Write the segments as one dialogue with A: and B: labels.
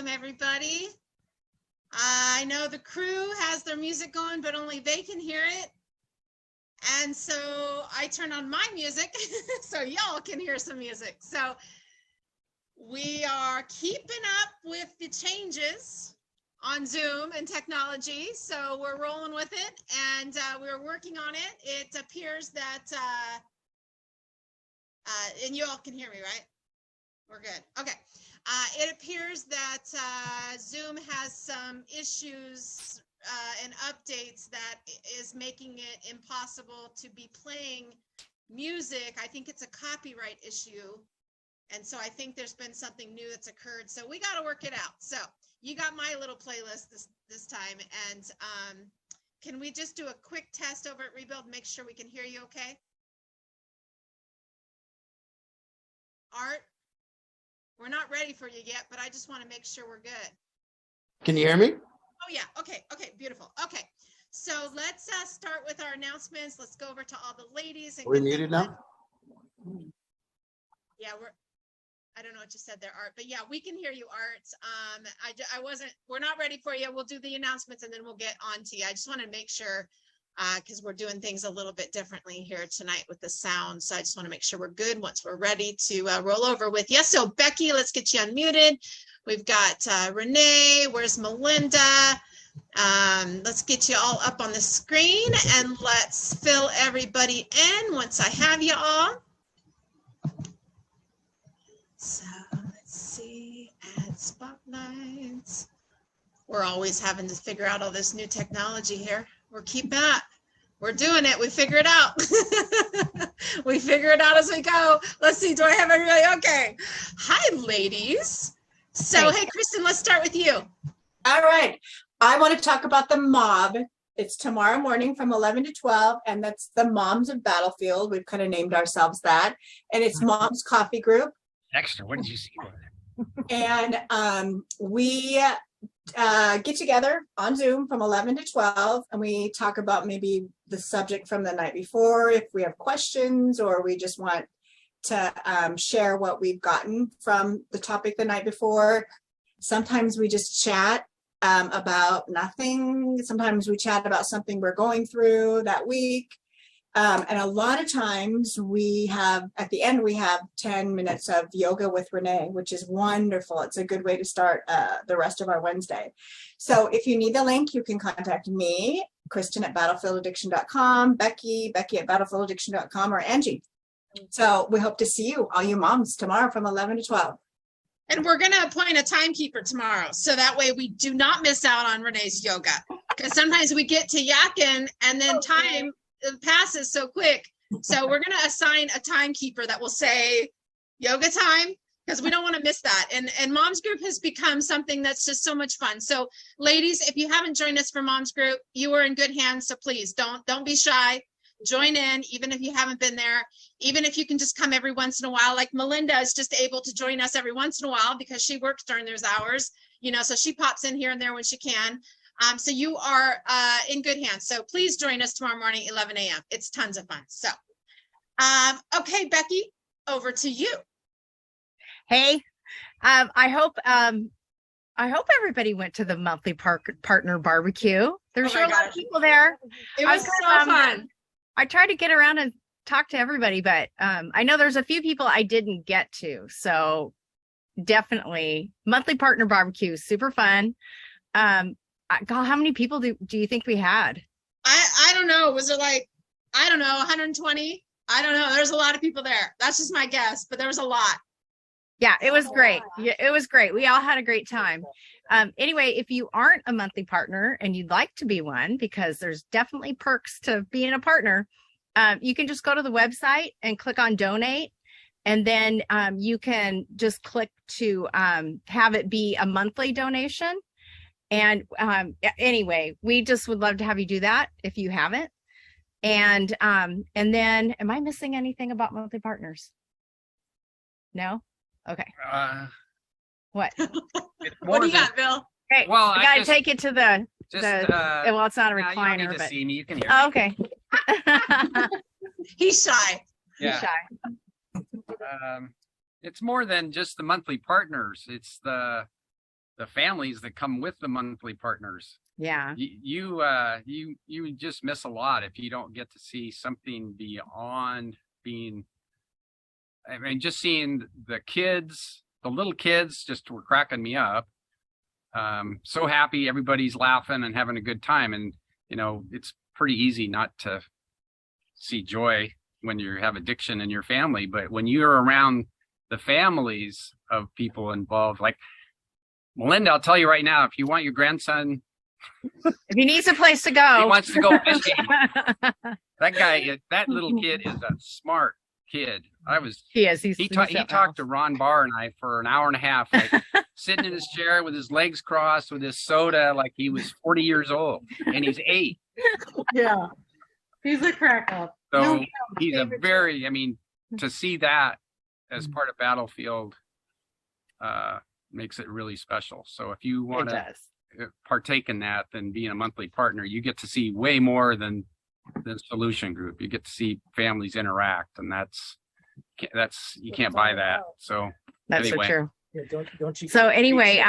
A: Welcome, everybody. I know the crew has their music going, but only they can hear it. And so I turn on my music so y'all can hear some music. So we are keeping up with the changes on Zoom and technology. So we're rolling with it, and we're working on it. It appears that, and you all can hear me, right? We're good. Okay. It appears that Zoom has some issues and updates that is making it impossible to be playing music. I think it's a copyright issue. And so I think there's been something new that's occurred. So we got to work it out. So you got my little playlist this time. And can we just do a quick test over at Rebuild, make sure we can hear you okay? Art? We're not ready for you yet, but I just want to make sure we're good.
B: Can you hear me?
A: Oh, yeah. Okay. Okay. Beautiful. Okay. So let's start with our announcements. Let's go over to all the ladies. And
B: we're muted now?
A: Yeah, I don't know what you said there, Art, but yeah, we can hear you, Art. We're not ready for you. We'll do the announcements and then we'll get on to you. I just want to make sure, because we're doing things a little bit differently here tonight with the sound. So I just want to make sure we're good once we're ready to roll over with you. So Becky, let's get you unmuted. We've got Renee. Where's Melinda? Let's get you all up on the screen and let's fill everybody in once I have you all. So let's see, add spotlights. We're always having to figure out all this new technology here. We're keeping up. We're doing it. We figure it out. We figure it out as we go. Let's see. Do I have everybody? Okay. Hi, ladies. So, hey, Kristen, let's start with you.
C: All right. I want to talk about the mob. It's tomorrow morning from 11 to 12, and that's the Moms of Battlefield. We've kind of named ourselves that. And it's Mom's Coffee Group.
D: Extra. What did you see?
C: And we get together on Zoom from 11 to 12, and we talk about maybe the subject from the night before, if we have questions, or we just want to share what we've gotten from the topic the night before. Sometimes we just chat about nothing. Sometimes we chat about something we're going through that week. And a lot of times we have, at the end, we have 10 minutes of yoga with Renee, which is wonderful. It's a good way to start the rest of our Wednesday. So if you need the link, you can contact me, Kristen at battlefielladdiction.com, Becky at battlefielladdiction.com, or Angie. So we hope to see you, all you moms, tomorrow from 11 to 12.
A: And we're going to appoint a timekeeper tomorrow. So that way we do not miss out on Renee's yoga. Because sometimes we get to yakking and then time passes so quick. So we're going to assign a timekeeper that will say yoga time, because we don't want to miss that. And Mom's Group has become something that's just so much fun. So ladies, if you haven't joined us for Mom's Group, you are in good hands. So please don't be shy. Join in, even if you haven't been there, even if you can just come every once in a while. Like Melinda is just able to join us every once in a while because she works during those hours, so she pops in here and there when she can. So you are in good hands. So please join us tomorrow morning, 11 a.m. It's tons of fun. So, okay, Becky, over to you.
E: Hey, I hope everybody went to the monthly partner barbecue. There's a lot of people there.
A: It was so fun.
E: I tried to get around and talk to everybody, but I know there's a few people I didn't get to. So definitely monthly partner barbecue, super fun. God, how many people do you think we had?
A: I don't know. Was it like, 120? I don't know. There's a lot of people there. That's just my guess, but there was a lot.
E: Yeah, it was great. Yeah, it was great. We all had a great time. Anyway, if you aren't a monthly partner and you'd like to be one, because there's definitely perks to being a partner, you can just go to the website and click on donate. And then you can just click to have it be a monthly donation. And anyway, we just would love to have you do that if you haven't. And then, am I missing anything about monthly partners? No? Okay. What?
A: What do you got, Bill?
E: Okay. Well, I gotta take it to the well, it's not a recliner,
D: you don't need to
E: but
D: see me. You can hear
E: oh, okay.
A: He's shy.
D: Yeah.
E: He's shy.
D: It's more than just the monthly partners. It's the
B: the families that come with the monthly partners.
E: Yeah.
B: You just miss a lot if you don't get to see something beyond being. I mean, just seeing the kids, the little kids, just were cracking me up. So happy, everybody's laughing and having a good time, and it's pretty easy not to see joy when you have addiction in your family. But when you're around the families of people involved, like Melinda, I'll tell you right now, if you want your grandson,
E: if he needs a place to go,
B: he wants to go fishing. That little kid is a smart kid. He talked to Ron Barr and I for an hour and a half, like sitting in his chair with his legs crossed with his soda, like he was 40 years old, and he's 8.
D: Yeah, he's a crack up.
B: So he's to see that as part of Battlefield makes it really special. So if you want to partake in that, then being a monthly partner, you get to see way more than the solution group. You get to see families interact, and that's you can't buy that. So
E: that's
B: anyway.
E: so true.
F: Yeah, don't you?
E: So anyway,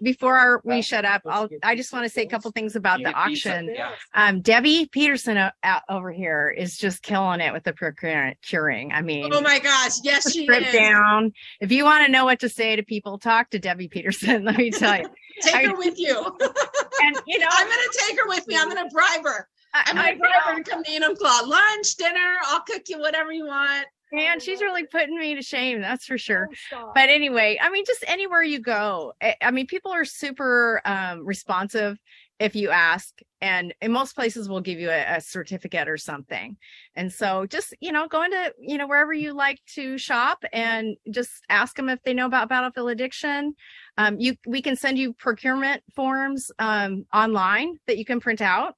E: before we shut up, I just want to say a couple things about the auction.
B: Yeah.
E: Debbie Peterson out over here is just killing it with the procuring. I mean,
A: oh my gosh, yes, she
E: strip
A: is.
E: down. If you want to know what to say to people, talk to Debbie Peterson. Let me tell you.
A: Take her with you.
E: And
A: I'm going to take her with me. I'm going to bribe her. I'm going to bribe her to come to Enumclaw. Lunch, dinner, I'll cook you whatever you want.
E: And she's really putting me to shame, that's for sure. But anyway, I mean, just anywhere you go, I mean, people are super responsive if you ask, and in most places will give you a certificate or something. And so just, go into, wherever you like to shop and just ask them if they know about Battlefield Addiction. We can send you procurement forms online that you can print out,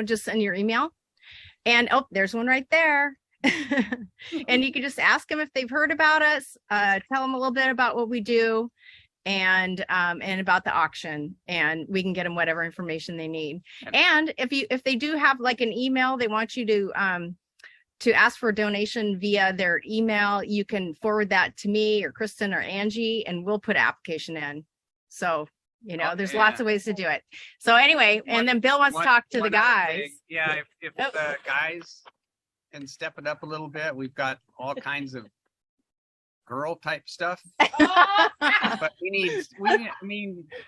E: just in your email. And there's one right there. And you can just ask them if they've heard about us, tell them a little bit about what we do, and about the auction, and we can get them whatever information they need. And if they do have like an email, they want you to ask for a donation via their email, you can forward that to me or Kristen or Angie, and we'll put an application in. So there's lots of ways to do it. So anyway, and then Bill wants to talk to the guys.
B: If the guys can step it up a little bit, we've got all kinds of girl type stuff. But we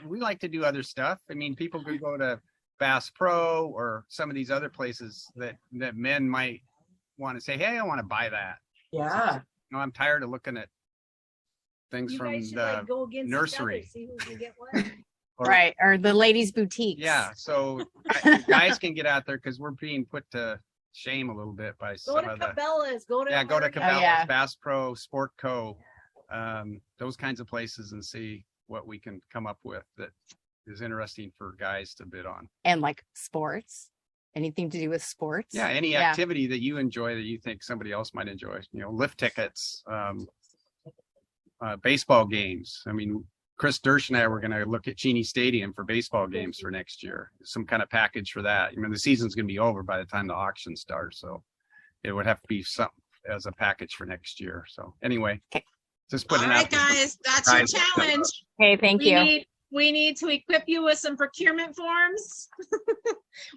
B: like to do other stuff. I mean, people could go to Bass Pro or some of these other places that men might want to say, hey, I want to buy that.
C: Yeah.
B: I'm tired of looking at things from the nursery.
D: See who can get what.
E: Right, or the ladies' boutiques.
B: Yeah, so guys can get out there, because we're being put to shame a little bit by some of the
D: Cabela's. Go to
B: Cabela's, Bass Pro, Sport Co, those kinds of places, and see what we can come up with that is interesting for guys to bid on.
E: And like sports, anything to do with sports.
B: Yeah, any activity that you enjoy that you think somebody else might enjoy. Lift tickets, baseball games. I mean, Chris Dersh and I were going to look at Cheney Stadium for baseball games for next year. Some kind of package for that. The season's going to be over by the time the auction starts, so it would have to be something as a package for next year. So anyway, just put it out.
A: All right, guys, that's your challenge.
E: Hey, thank you.
A: We need to equip you with some procurement forms.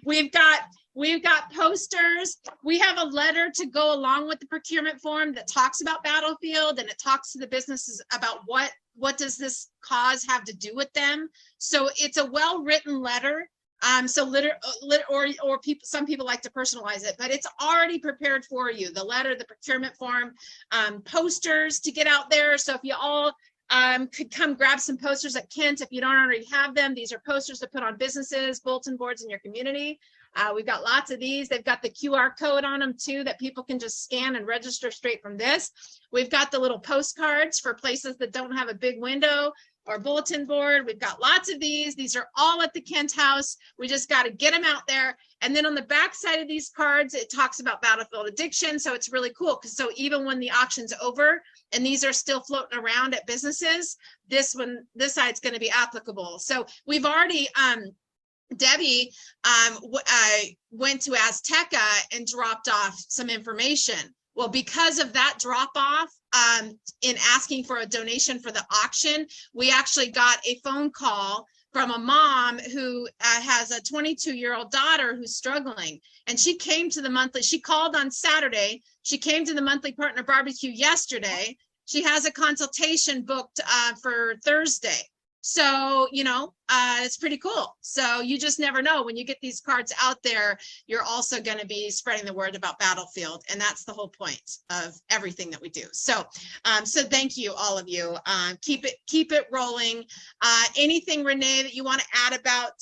A: We've got posters. We have a letter to go along with the procurement form that talks about Battlefield, and it talks to the businesses about what does this cause have to do with them. So it's a well-written letter. Some people like to personalize it, but it's already prepared for you. The letter, the procurement form, posters to get out there. So if you all could come grab some posters at Kent if you don't already have them. These are posters to put on businesses, bulletin boards in your community. We've got lots of these. They've got the QR code on them too, that people can just scan and register straight from this. We've got the little postcards for places that don't have a big window or bulletin board. We've got lots of these. These are all at the Kent House. We just got to get them out there. And then on the back side of these cards, it talks about Battlefield Addiction. So it's really cool. So even when the auction's over and these are still floating around at businesses, this side's going to be applicable. So we've already, Debbie went to Azteca and dropped off some information. Well, because of that drop off, in asking for a donation for the auction, we actually got a phone call from a mom who has a 22-year-old daughter who's struggling. And she came to the monthly, she called on Saturday. She came to the monthly partner barbecue yesterday. She has a consultation booked for Thursday. So, it's pretty cool. So you just never know. When you get these cards out there, you're also going to be spreading the word about Battlefield. And that's the whole point of everything that we do. So, thank you, all of you. Keep it rolling. Anything, Renee, that you want to add about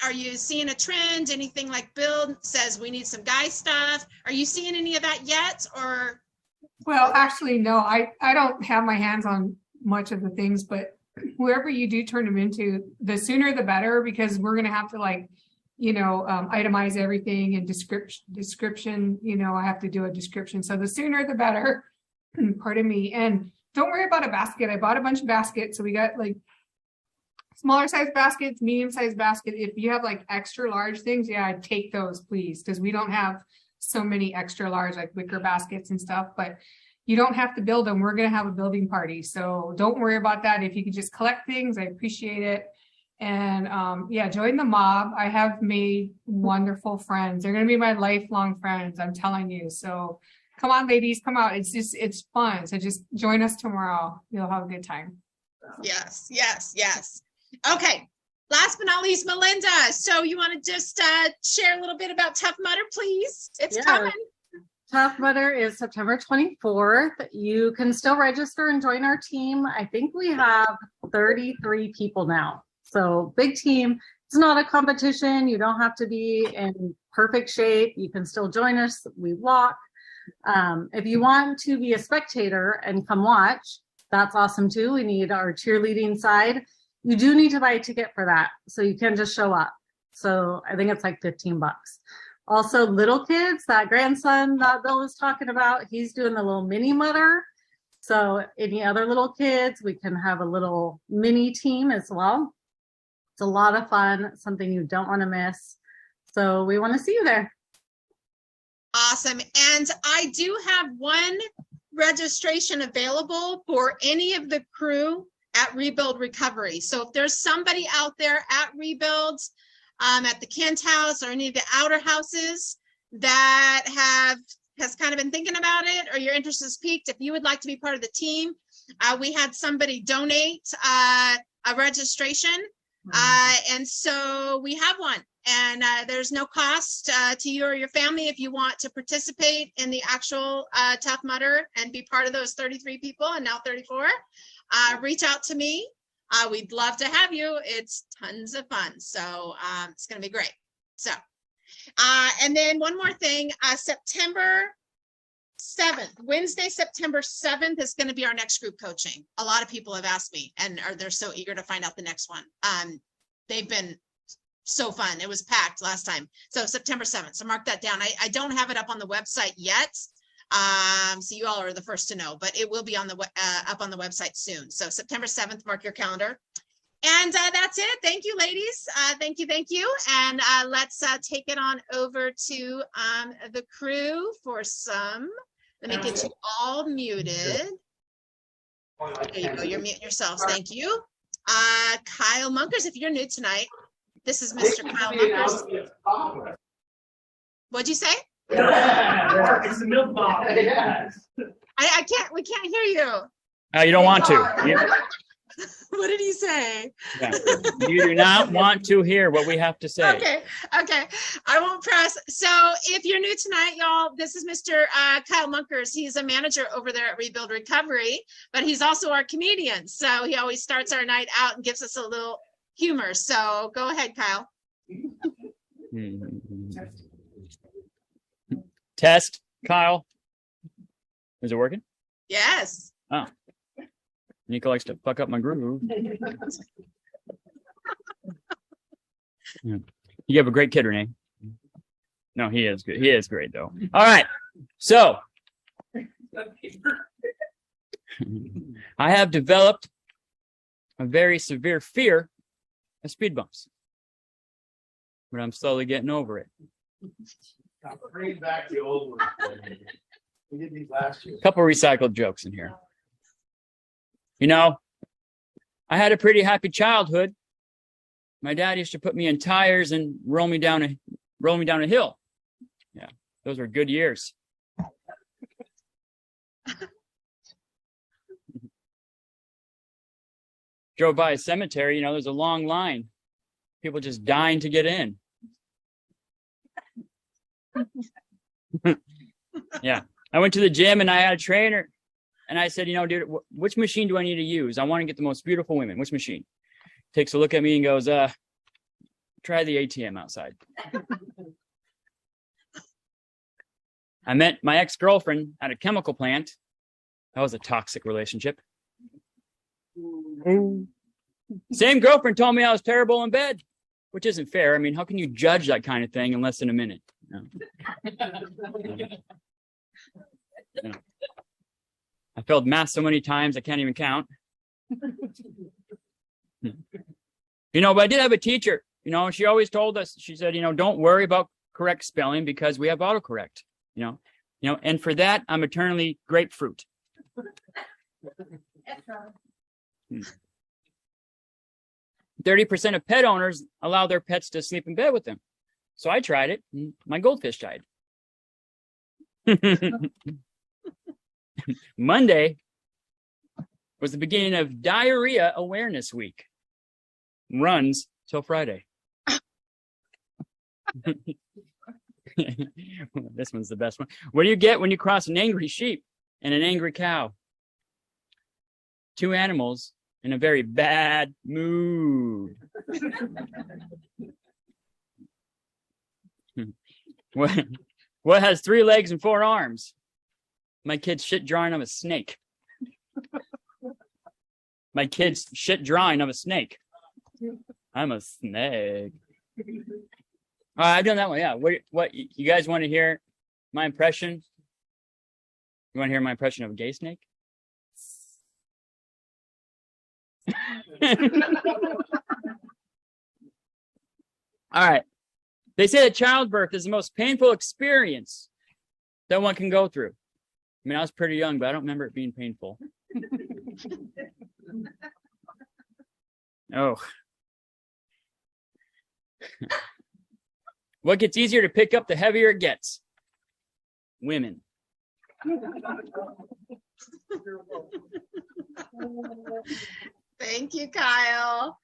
A: are you seeing a trend? Anything like Bill says we need some guy stuff? Are you seeing any of that yet? Or?
F: Well, actually, no, I don't have my hands on much of the things, but whoever you do turn them into, the sooner the better, because we're going to have to itemize everything and description, I have to do a description. So the sooner the better, pardon me. And don't worry about a basket. I bought a bunch of baskets. So we got like smaller size baskets, medium size basket. If you have like extra large things, yeah, I'd take those, please. Because we don't have so many extra large, like wicker baskets and stuff, but you don't have to build them. We're going to have a building party. So don't worry about that. If you could just collect things, I appreciate it. And join the mob. I have made wonderful friends. They're going to be my lifelong friends. I'm telling you. So come on, ladies, come out. It's fun. So just join us tomorrow. You'll have a good time.
A: Yes. Okay. Last but not least, Melinda. So you want to just share a little bit about Tough Mudder, please? It's coming.
D: Tough Mudder is September 24th. You can still register and join our team. I think we have 33 people now. So big team. It's not a competition. You don't have to be in perfect shape. You can still join us. We walk. If you want to be a spectator and come watch, that's awesome too. We need our cheerleading side. You do need to buy a ticket for that. So you can just show up. So I think it's like $15. Also, little kids, that grandson that Bill was talking about, he's doing the little mini mudder. So any other little kids, we can have a little mini team as well. It's a lot of fun, something you don't want to miss. So we want to see you there.
A: Awesome. And I do have one registration available for any of the crew at Rebuild Recovery. So if there's somebody out there at Rebuild, at the Kent House or any of the outer houses that has kind of been thinking about it, or your interest is piqued, if you would like to be part of the team, we had somebody donate a registration, and so we have one. And there's no cost to you or your family if you want to participate in the actual Tough Mudder and be part of those 33 people and now 34. Reach out to me. We'd love to have you. It's tons of fun. So it's going to be great. So, and then one more thing, September 7th, Wednesday, September 7th is going to be our next group coaching. A lot of people have asked me and they're so eager to find out the next one. They've been so fun. It was packed last time. So September 7th. So mark that down. I don't have it up on the website yet. So you all are the first to know, but it will be on the up on the website soon. So September 7th, mark your calendar. And that's it. Thank you, ladies. Thank you. And let's take it on over to the crew for some. Let me get you all muted. There you go. You're muting yourselves. Thank you. Kyle Munkers, if you're new tonight, this is Mr. Kyle Munkers. What'd you say?
G: It's the milk bottle.
A: We can't hear you.
G: You don't want to.
A: What did he say?
G: Yeah. You do not want to hear what we have to say.
A: Okay. I won't press. So if you're new tonight, y'all, this is Mr. Kyle Munkers. He's a manager over there at Rebuild Recovery, but he's also our comedian. So he always starts our night out and gives us a little humor. So go ahead, Kyle.
G: Test, Kyle. Is it working?
A: Yes.
G: Oh. Nico likes to fuck up my groove. Yeah. You have a great kid, Renee. No, he is good. He is great, though. All right. So, I have developed a very severe fear of speed bumps, but I'm slowly getting over it.
H: Bring back the old one. We did these last year.
G: A couple recycled jokes in here. You know, I had a pretty happy childhood. My dad used to put me in tires and roll me down a hill. Yeah, those were good years. Drove by a cemetery, you know, there's a long line. People just dying to get in. Yeah. I went to the gym and I had a trainer and I said, you know, dude, which machine do I need to use? I want to get the most beautiful women. Which machine? Takes a look at me and goes, try the ATM outside. I met my ex-girlfriend at a chemical plant. That was a toxic relationship. Same girlfriend told me I was terrible in bed, which isn't fair. I mean, how can you judge that kind of thing in less than a minute? You know. I failed math so many times I can't even count. You know, but I did have a teacher, you know, she always told us, she said, you know, don't worry about correct spelling because we have autocorrect, you know, and for that, I'm eternally grapefruit. 30% of pet owners allow their pets to sleep in bed with them. So I tried it. And my goldfish died. Monday was the beginning of Diarrhea Awareness Week. Runs till Friday. This one's the best one. What do you get when you cross an angry sheep and an angry cow? Two animals in a very bad mood. What has 3 legs and 4 arms? My kid's shit drawing of a snake. My kid's shit drawing of a snake. I'm a snake. I've done that one. Yeah. What you guys want to hear? My impression? You want to hear my impression of a gay snake? All right. They say that childbirth is the most painful experience that one can go through. I mean, I was pretty young, but I don't remember it being painful. Oh. What gets easier to pick up the heavier it gets? Women.
A: Thank you, Kyle.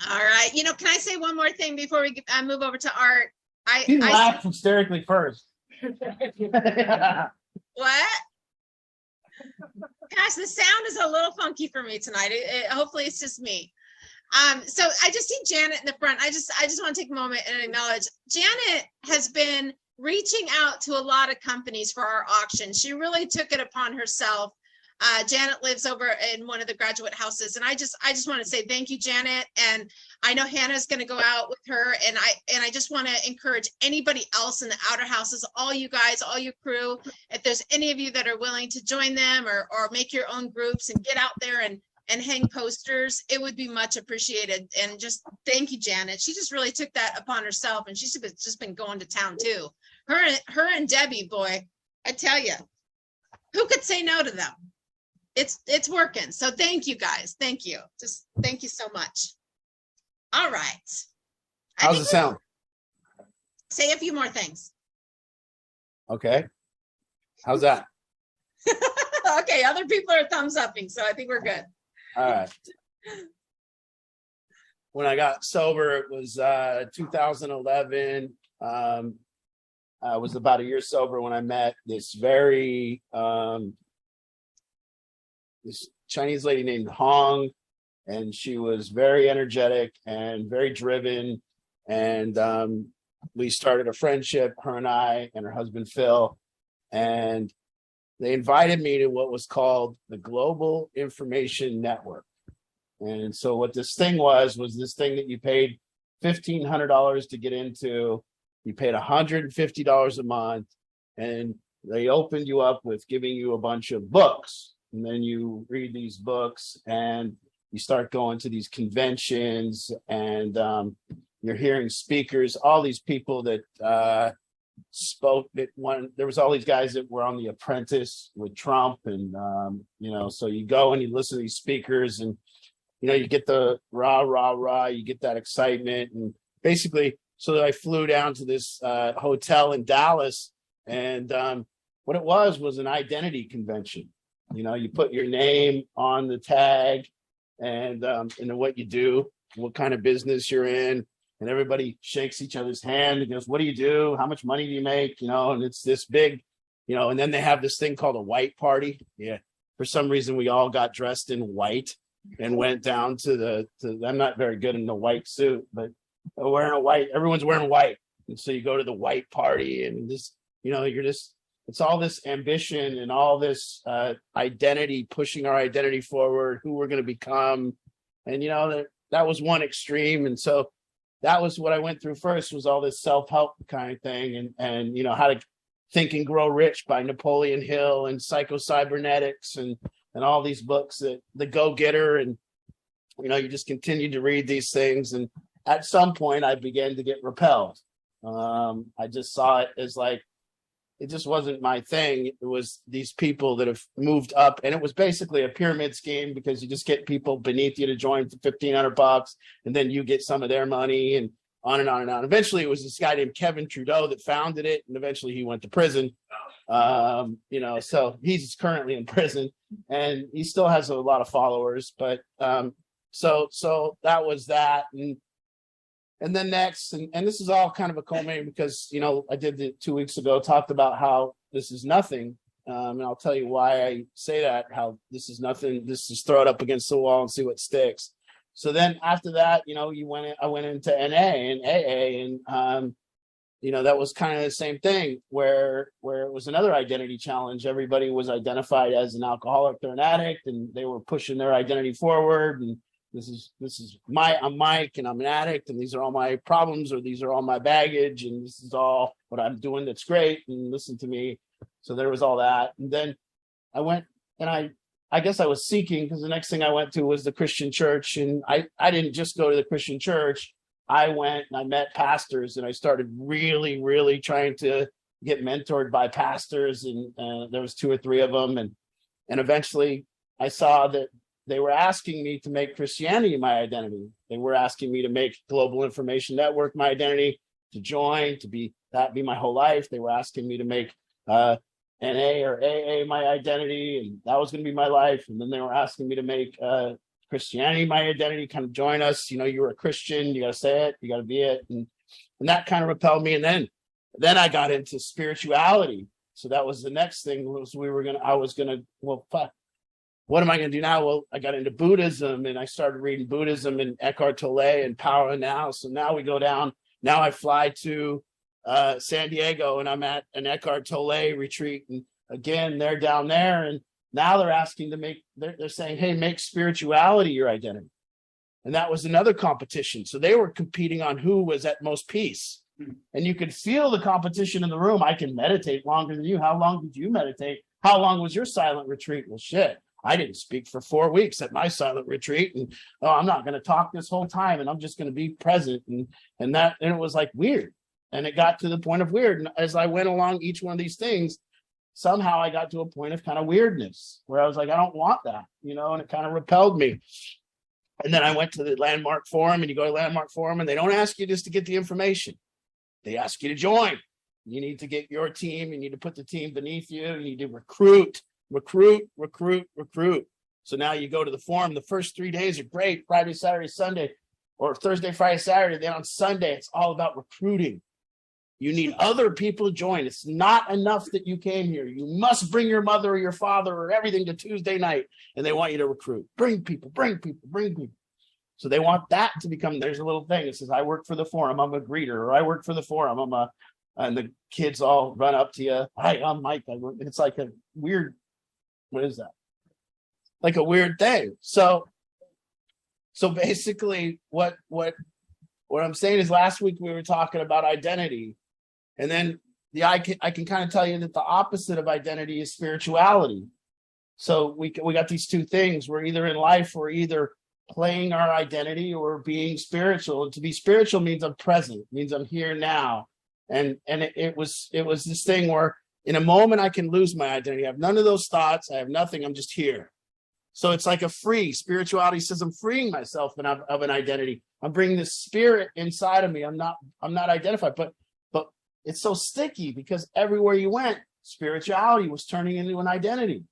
A: All right. You know, can I say one more thing before we move over to art?
H: He laughed hysterically first.
A: What? Gosh, the sound is a little funky for me tonight. Hopefully it's just me. So I just see Janet in the front. I just want to take a moment and acknowledge Janet has been reaching out to a lot of companies for our auction. She really took it upon herself. Janet lives over in one of the graduate houses, and I just want to say thank you, Janet. And I know Hannah's going to go out with her, and I just want to encourage anybody else in the outer houses, all you guys, all your crew, if there's any of you that are willing to join them or make your own groups and get out there and hang posters, it would be much appreciated. And just thank you, Janet. She just really took that upon herself, and she's just been going to town too. Her and Debbie, boy, I tell you, who could say no to them? It's working. So thank you guys. Thank you. Just thank you so much. All right.
H: How's it sound?
A: Say a few more things.
H: Okay. How's that?
A: Okay, other people are thumbs upping, so I think we're good.
H: All right. When I got sober, it was 2011. I was about a year sober when I met this very this Chinese lady named Hong, and she was very energetic and very driven. And we started a friendship, her and I, and her husband Phil, and they invited me to what was called the Global Information Network. And so what this thing was this thing that you paid $1,500 to get into. You paid $150 a month, and they opened you up with giving you a bunch of books. And then you read these books and you start going to these conventions, and you're hearing speakers, all these people that spoke that one. There was all these guys that were on The Apprentice with Trump, and so you go and you listen to these speakers, and you get the rah rah rah, you get that excitement, and basically, so I flew down to this hotel in Dallas, and what it was an identity convention. You put your name on the tag, and what you do, what kind of business you're in, and everybody shakes each other's hand and goes, "What do you do? How much money do you make?" And it's this big, and then they have this thing called a white party. Yeah. For some reason, we all got dressed in white and went down to I'm not very good in the white suit, but wearing a white, everyone's wearing white. And so you go to the white party, and this, it's all this ambition and all this identity, pushing our identity forward, who we're going to become. And, that was one extreme. And so that was what I went through first, was all this self-help kind of thing, and how to Think and Grow Rich by Napoleon Hill, and Psycho-Cybernetics, and all these books, that The Go-Getter, and you just continue to read these things, and at some point I began to get repelled. I just saw it as like, it just wasn't my thing. It was these people that have moved up, and it was basically a pyramid scheme, because you just get people beneath you to join for $1,500, and then you get some of their money, and on and on and on. Eventually, it was this guy named Kevin Trudeau that founded it, and eventually he went to prison. So he's currently in prison, and he still has a lot of followers. But so that was that, and then next, and this is all kind of a culminating, because I did it 2 weeks ago, talked about how this is nothing, and I'll tell you why I say that. How this is nothing. This is throw it up against the wall and see what sticks. So then after that, I went into NA and AA, and that was kind of the same thing, where it was another identity challenge. Everybody was identified as an alcoholic or an addict, and they were pushing their identity forward. And this is I'm Mike, and I'm an addict, and these are all my problems, or these are all my baggage, and this is all what I'm doing that's great, and listen to me. So there was all that. And then I went, and I guess I was seeking, because the next thing I went to was the Christian church. And I didn't just go to the Christian church. I went and I met pastors, and I started really, really trying to get mentored by pastors. And there was 2 or 3 of them. And eventually I saw that they were asking me to make Christianity my identity. They were asking me to make Global Information Network my identity, to join, that be my whole life. They were asking me to make NA or AA my identity, and that was going to be my life. And then they were asking me to make Christianity my identity, kind of join us. You're a Christian, you got to say it, you got to be it, and that kind of repelled me. And then I got into spirituality. So that was the next thing. What am I going to do now? Well, I got into Buddhism, and I started reading Buddhism and Eckhart Tolle and Power Now. So now we go down. Now I fly to San Diego, and I'm at an Eckhart Tolle retreat, and again they're down there, and now they're asking to they're saying, hey, make spirituality your identity. And that was another competition. So they were competing on who was at most peace, and you could feel the competition in the room. I can meditate longer than you. How long did you meditate? How long was your silent retreat? Well, shit, I didn't speak for 4 weeks at my silent retreat, and I'm not going to talk this whole time, and I'm just going to be present, and it was like weird. And it got to the point of weird. And as I went along each one of these things, somehow I got to a point of kind of weirdness, where I was like, I don't want that, and it kind of repelled me. And then I went to the Landmark Forum, and you go to Landmark Forum, and they don't ask you just to get the information. They ask you to join. You need to get your team. You need to put the team beneath you. You need to recruit. So now you go to the forum. The first 3 days are great. Friday, Saturday, Sunday, or Thursday, Friday, Saturday. Then on Sunday, it's all about recruiting. You need other people to join. It's not enough that you came here. You must bring your mother or your father or everything to Tuesday night, and they want you to recruit. Bring people. So they want that to become, there's a little thing that says, I work for the forum, I'm a greeter, or I work for the forum, and the kids all run up to you. Hi, I'm Mike. It's like a weird, what is that? Like a weird thing. So basically what I'm saying is, last week we were talking about identity. And then I can kind of tell you that the opposite of identity is spirituality. So we got these 2 things. We're either in life, we're either playing our identity or being spiritual. And to be spiritual means I'm present, means I'm here now. And it was this thing where in a moment I can lose my identity. I have none of those thoughts. I have nothing. I'm just here. So it's like a free spirituality says I'm freeing myself of an identity. I'm bringing the spirit inside of me. I'm not identified, but it's so sticky because everywhere you went, spirituality was turning into an identity.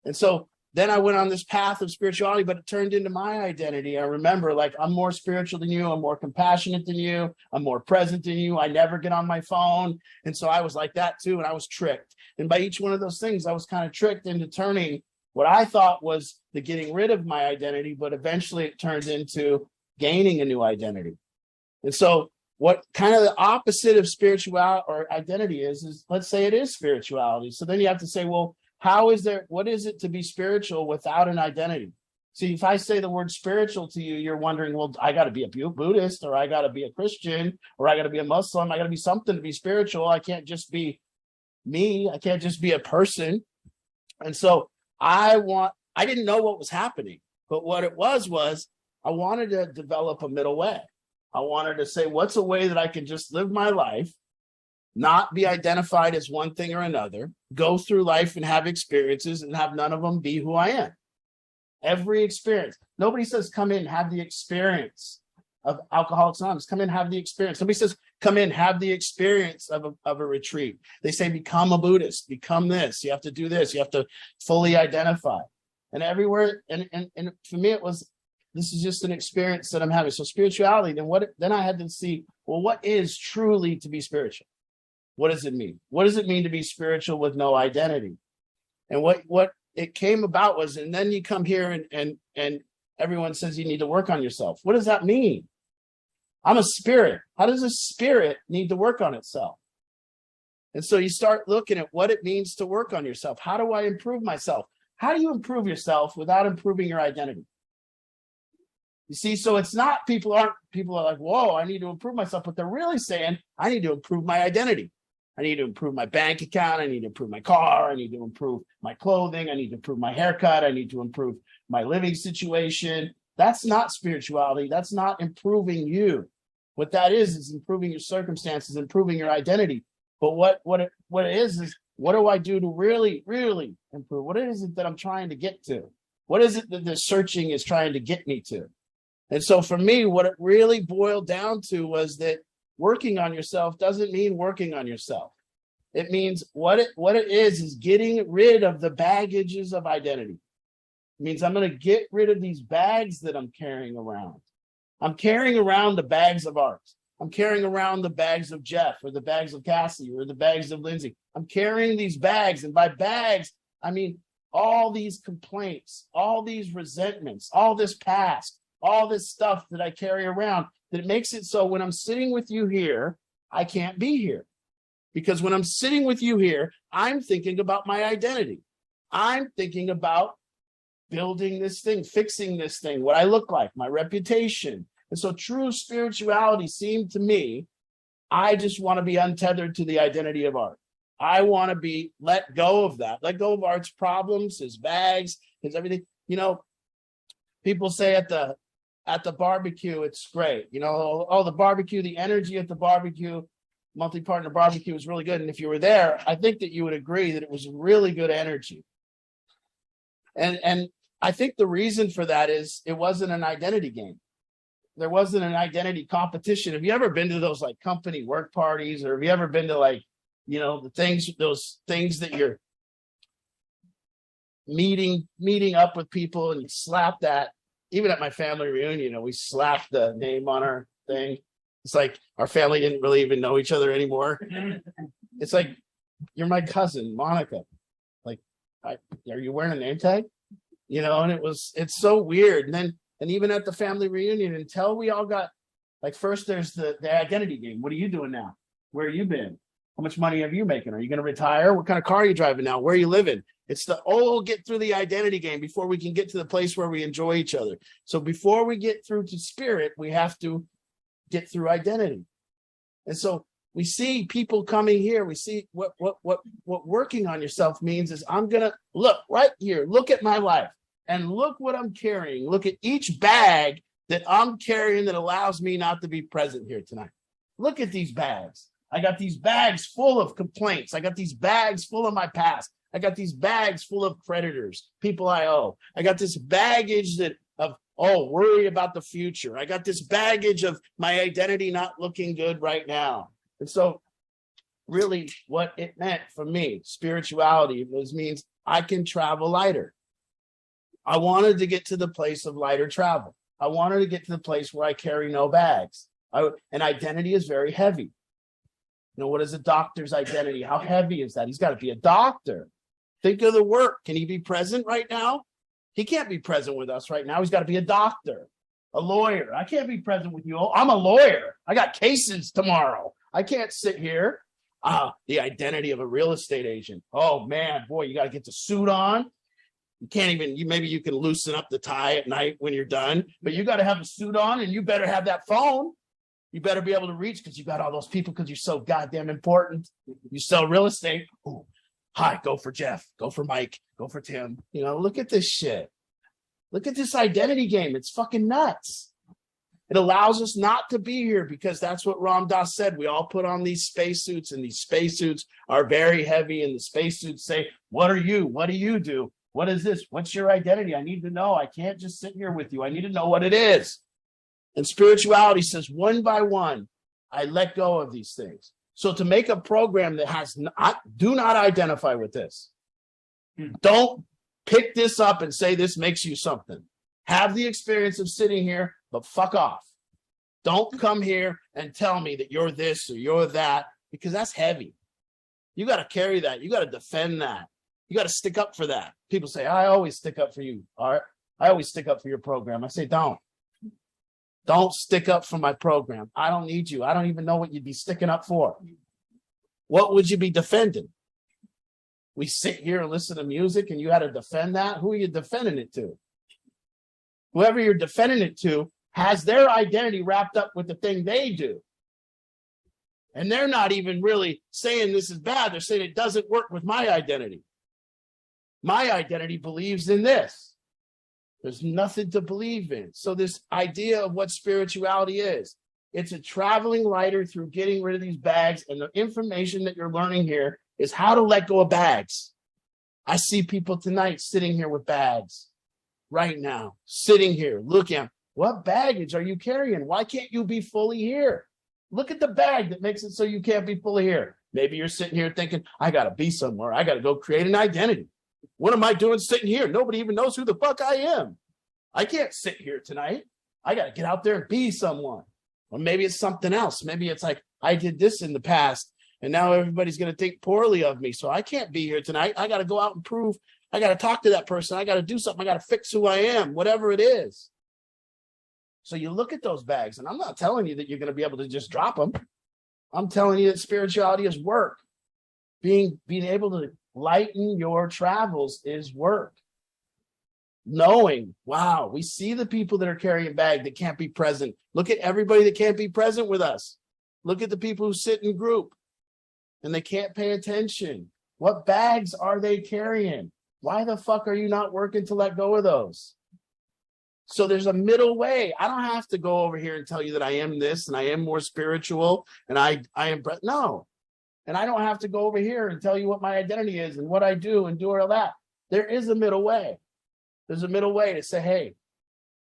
H: And so then I went on this path of spirituality, but it turned into my identity. I remember, like, I'm more spiritual than you. I'm more compassionate than you. I'm more present than you. I never get on my phone. And so I was like that too. And I was tricked. And by each one of those things, I was kind of tricked into turning what I thought was the getting rid of my identity, but eventually it turns into gaining a new identity. And so what kind of the opposite of spirituality or identity is let's say it is spirituality. So then you have to say, well, what is it to be spiritual without an identity? See, if I say the word spiritual to you, you're wondering, well, I got to be a Buddhist, or I got to be a Christian, or I got to be a Muslim. I got to be something to be spiritual. I can't just be me. I can't just be a person. And so I didn't know what was happening, but what it was I wanted to develop a middle way. I wanted to say, what's a way that I can just live my life, not be identified as one thing or another, go through life and have experiences and have none of them be who I am. Every experience. Nobody says, come in, have the experience of Alcoholics Anonymous. Come in, have the experience. Nobody says, come in, have the experience of a retreat. They say, become a Buddhist, become this. You have to do this. You have to fully identify. And everywhere, and for me, it was, this is just an experience that I'm having. So spirituality, then I had to see, well, what is truly to be spiritual? What does it mean? What does it mean to be spiritual with no identity? And what it came about was, and then you come here and everyone says you need to work on yourself. What does that mean? I'm a spirit. How does a spirit need to work on itself? And so you start looking at what it means to work on yourself. How do I improve myself? How do you improve yourself without improving your identity? You see, so it's not people are like, whoa, I need to improve myself, but they're really saying, I need to improve my identity. I need to improve my bank account. I need to improve my car. I need to improve my clothing. I need to improve my haircut. I need to improve my living situation. That's not spirituality. That's not improving you. What that is improving your circumstances, improving your identity. But what it is what do I do to really, really improve? What is it that I'm trying to get to? What is it that the searching is trying to get me to? And so for me, what it really boiled down to was that working on yourself doesn't mean working on yourself. It means what it is getting rid of the baggages of identity. It means I'm going to get rid of these bags that I'm carrying around. I'm carrying around the bags of Art. I'm carrying around the bags of Jeff, or the bags of Cassie, or the bags of Lindsay. I'm carrying these bags, and by bags, I mean all these complaints, all these resentments, all this past, all this stuff that I carry around, that makes it so when I'm sitting with you here, I can't be here. Because when I'm sitting with you here, I'm thinking about my identity. I'm thinking about building this thing, fixing this thing, what I look like, my reputation. And so true spirituality seemed to me, I just want to be untethered to the identity of Art. I want to be let go of that, let go of Art's problems, his bags, his everything. You know, people say at the barbecue, it's great. You know, the barbecue, the energy at the barbecue, monthly partner barbecue was really good. And if you were there, I think that you would agree that it was really good energy. And I think the reason for that is it wasn't an identity game. There wasn't an identity competition. Have you ever been to those like company work parties, or have you ever been to like, you know, those things that you're meeting up with people and you slap that? Even at my family reunion, you know, we slapped the name on our thing. It's like our family didn't really even know each other anymore. It's like, you're my cousin, Monica. Like, are you wearing a name tag? You know, and it's so weird. And even at the family reunion, until we all got, like, first there's the identity game. What are you doing now? Where have you been? How much money have you making? Are you going to retire? What kind of car are you driving now? Where are you living? It's get through the identity game before we can get to the place where we enjoy each other. So before we get through to spirit, we have to get through identity. And so we see people coming here. We see what working on yourself means is I'm going to look right here, look at my life and look what I'm carrying. Look at each bag that I'm carrying that allows me not to be present here tonight. Look at these bags. I got these bags full of complaints. I got these bags full of my past. I got these bags full of creditors, people I owe. I got this baggage of worry about the future. I got this baggage of my identity not looking good right now. And so really what it meant for me, spirituality, means I can travel lighter. I wanted to get to the place of lighter travel. I wanted to get to the place where I carry no bags. And identity is very heavy. You know, what is a doctor's identity? How heavy is that? He's got to be a doctor. Think of the work. Can he be present right now? He can't be present with us right now. He's got to be a doctor, a lawyer. I can't be present with you. I'm a lawyer. I got cases tomorrow. I can't sit here. The identity of a real estate agent. Oh man, boy, you got to get the suit on. You can't even, maybe you can loosen up the tie at night when you're done, but you got to have a suit on, and you better have that phone. You better be able to reach because you got all those people because you're so goddamn important. You sell real estate. Ooh, hi, go for Jeff, go for Mike, go for Tim. You know, look at this shit. Look at this identity game. It's fucking nuts. It allows us not to be here because that's what Ram Dass said. We all put on these spacesuits, and these spacesuits are very heavy, and the spacesuits say, what are you? What do you do? What is this? What's your identity? I need to know. I can't just sit here with you. I need to know what it is. And spirituality says, one by one, I let go of these things. So to make a program that has do not identify with this. Don't pick this up and say this makes you something. Have the experience of sitting here, but fuck off. Don't come here and tell me that you're this or you're that, because that's heavy. You got to carry that. You got to defend that. You got to stick up for that. People say, I always stick up for you. All right. I always stick up for your program. I say, don't stick up for my program. I don't need you. I don't even know what you'd be sticking up for. What would you be defending? We sit here and listen to music and you had to defend that. Who are you defending it to? Whoever you're defending it to has their identity wrapped up with the thing they do. And they're not even really saying this is bad. They're saying it doesn't work with my identity. My identity believes in this. There's nothing to believe in. So this idea of what spirituality is, it's a traveling lighter through getting rid of these bags. And the information that you're learning here is how to let go of bags. I see people tonight sitting here with bags right now, sitting here looking at what baggage are you carrying? Why can't you be fully here? Look at the bag that makes it so you can't be fully here. Maybe you're sitting here thinking, I got to be somewhere. I got to go create an identity. What am I doing sitting here? Nobody even knows who the fuck I am. I can't sit here tonight. I got to get out there and be someone. Or maybe it's something else. Maybe it's like, I did this in the past, and now everybody's going to think poorly of me. So I can't be here tonight. I got to go out and prove. I got to talk to that person. I got to do something. I got to fix who I am, whatever it is. So you look at those bags, and I'm not telling you that you're going to be able to just drop them. I'm telling you that spirituality is work. Being able to lighten your travels is work. Knowing, wow, we see the people that are carrying a bag that can't be present. Look at everybody that can't be present with us. Look at the people who sit in group and they can't pay attention. What bags are they carrying? Why the fuck are you not working to let go of those? So there's a middle way. I don't have to go over here and tell you that I am this and I am more spiritual and I am, no. And I don't have to go over here and tell you what my identity is and what I do and do all that. There is a middle way. There's a middle way to say, hey,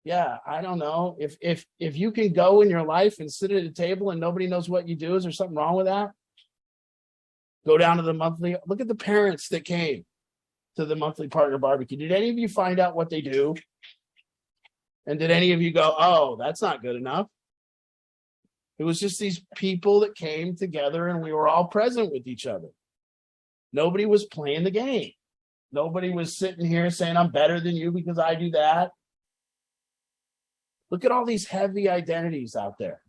H: yeah, I don't know. If you can go in your life and sit at a table and nobody knows what you do, is there something wrong with that? Go down to the monthly. Look at the parents that came to the monthly partner barbecue. Did any of you find out what they do? And did any of you go, oh, that's not good enough? It was just these people that came together and we were all present with each other. Nobody was playing the game. Nobody was sitting here saying, I'm better than you because I do that. Look at all these heavy identities out there.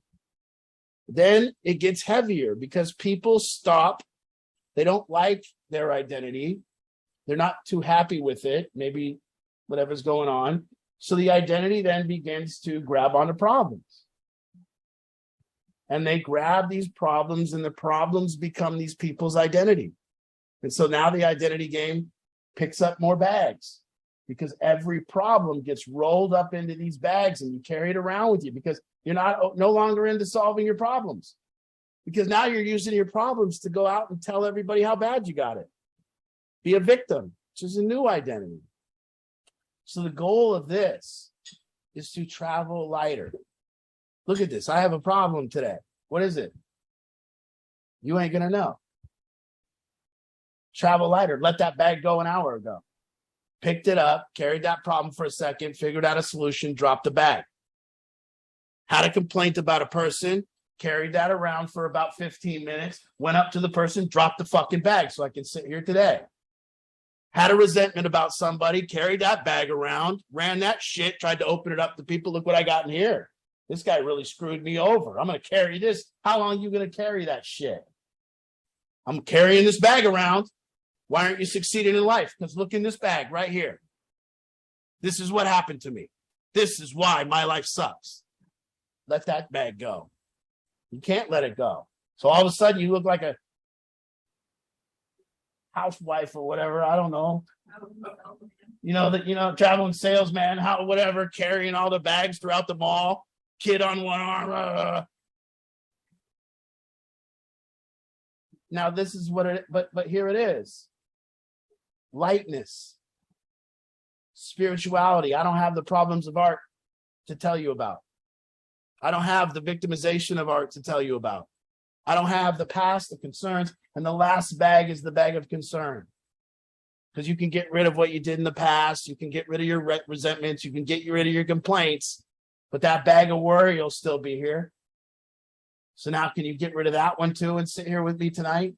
H: Then it gets heavier because people stop. They don't like their identity. They're not too happy with it. Maybe whatever's going on. So the identity then begins to grab onto problems. And they grab these problems and the problems become these people's identity. And so now the identity game picks up more bags because every problem gets rolled up into these bags and you carry it around with you because you're no longer into solving your problems. Because now you're using your problems to go out and tell everybody how bad you got it. Be a victim, which is a new identity. So the goal of this is to travel lighter. Look at this. I have a problem today. What is it? You ain't going to know. Travel lighter. Let that bag go an hour ago. Picked it up, carried that problem for a second, figured out a solution, dropped the bag. Had a complaint about a person, carried that around for about 15 minutes, went up to the person, dropped the fucking bag so I can sit here today. Had a resentment about somebody, carried that bag around, ran that shit, tried to open it up to people. Look what I got in here. This guy really screwed me over. I'm going to carry this. How long are you going to carry that shit? I'm carrying this bag around. Why aren't you succeeding in life? Because look in this bag right here. This is what happened to me. This is why my life sucks. Let that bag go. You can't let it go. So all of a sudden you look like a housewife or whatever. I don't know. Traveling salesman, whatever, carrying all the bags throughout the mall, kid on one arm. Now this is what it, but here it is. Lightness, spirituality. I don't have the problems of art to tell you about. I don't have the victimization of art to tell you about. I don't have the past, the concerns, and the last bag is the bag of concern. Because you can get rid of what you did in the past. You can get rid of your resentments. You can get rid of your complaints. But that bag of worry will still be here. So now can you get rid of that one too and sit here with me tonight?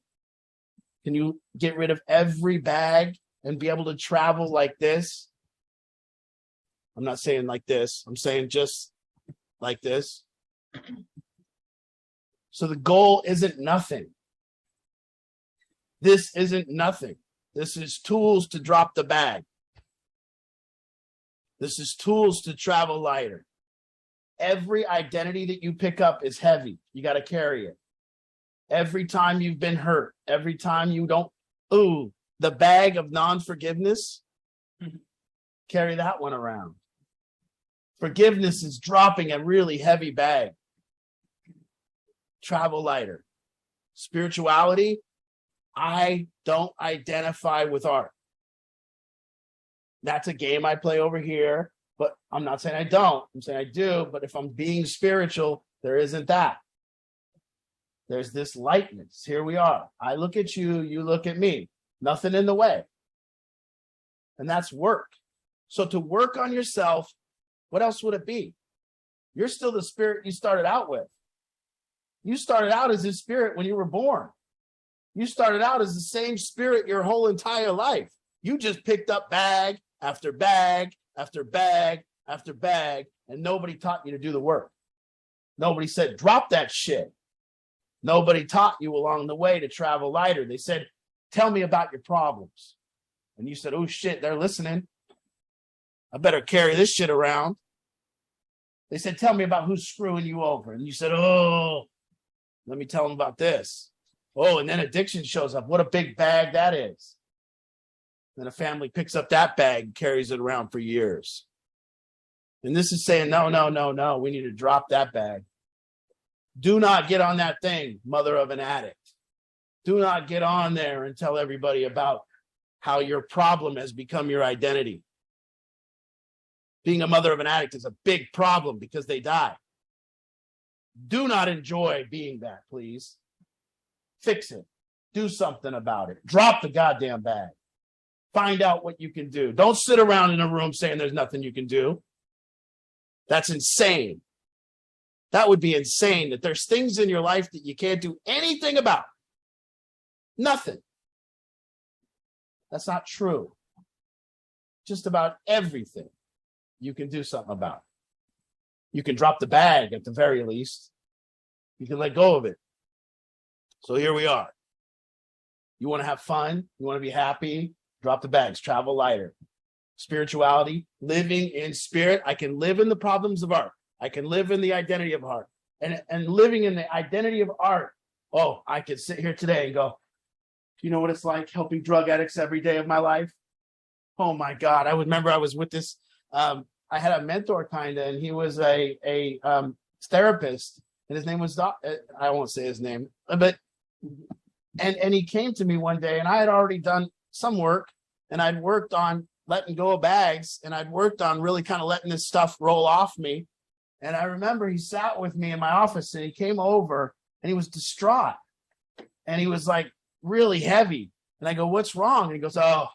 H: Can you get rid of every bag and be able to travel like this? I'm not saying like this. I'm saying just like this. So the goal isn't nothing. This isn't nothing. This is tools to drop the bag. This is tools to travel lighter. Every identity that you pick up is heavy. You got to carry it. Every time you've been hurt, every time you don't, the bag of non-forgiveness, carry that one around. Forgiveness is dropping a really heavy bag. Travel lighter. Spirituality, I don't identify with art. That's a game I play over here, but I'm not saying I don't. I'm saying I do, but if I'm being spiritual, there isn't that. There's this lightness. Here we are. I look at you, you look at me. Nothing in the way. And that's work. So to work on yourself, what else would it be? You're still the spirit you started out with. You started out as this spirit when you were born. You started out as the same spirit your whole entire life. You just picked up bag after bag after bag after bag, and nobody taught you to do the work. Nobody said, drop that shit. Nobody taught you along the way to travel lighter. They said, tell me about your problems. And you said, oh shit, they're listening. I better carry this shit around. They said, tell me about who's screwing you over. And you said, oh, let me tell them about this. Oh, and then addiction shows up. What a big bag that is. Then a family picks up that bag and carries it around for years. And this is saying, no. We need to drop that bag. Do not get on that thing, mother of an addict. Do not get on there and tell everybody about how your problem has become your identity. Being a mother of an addict is a big problem because they die. Do not enjoy being that, please. Fix it. Do something about it. Drop the goddamn bag. Find out what you can do. Don't sit around in a room saying there's nothing you can do. That's insane. That would be insane that there's things in your life that you can't do anything about. Nothing. That's not true. Just about everything you can do something about. You can drop the bag at the very least. You can let go of it. So here we are. You want to have fun? You want to be happy? Drop the bags, travel lighter. Spirituality, living in spirit. I can live in the problems of art. I can live in the identity of art. And living in the identity of art. Oh, I could sit here today and go, do you know what it's like helping drug addicts every day of my life? Oh my God. I remember I was with this, I had a mentor and he was a therapist, and his name was I won't say his name, but and he came to me one day, and I had already done some work, and I'd worked on letting go of bags, and I'd worked on really kind of letting this stuff roll off me. And I remember he sat with me in my office, and he came over, and he was distraught, and he was like really heavy. And I go, "What's wrong?" And he goes, "Oh,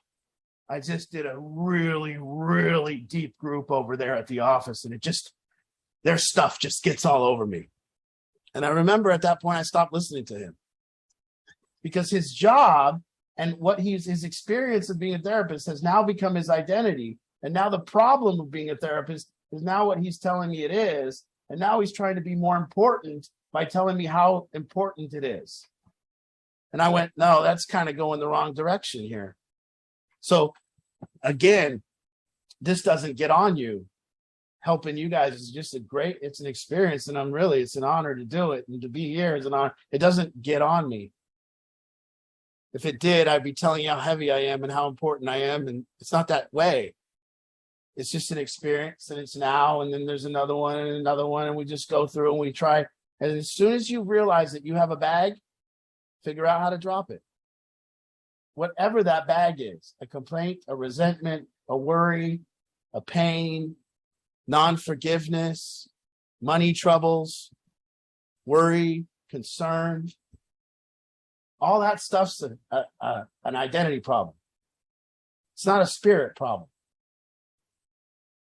H: I just did a really, really deep group over there at the office, and their stuff just gets all over me." And I remember at that point, I stopped listening to him, because his job and his experience of being a therapist has now become his identity. And now the problem of being a therapist is now what he's telling me it is. And now he's trying to be more important by telling me how important it is. And I went, no, that's kind of going the wrong direction here. So again, this doesn't get on you. Helping you guys is just it's an experience. And it's an honor to do it. And to be here is an honor. It doesn't get on me. If it did, I'd be telling you how heavy I am and how important I am. And it's not that way. It's just an experience, and it's now, and then there's another one and another one, and we just go through and we try. And as soon as you realize that you have a bag, figure out how to drop it. Whatever that bag is, a complaint, a resentment, a worry, a pain, non-forgiveness, money troubles, worry, concern, all that stuff's an identity problem. It's not a spirit problem.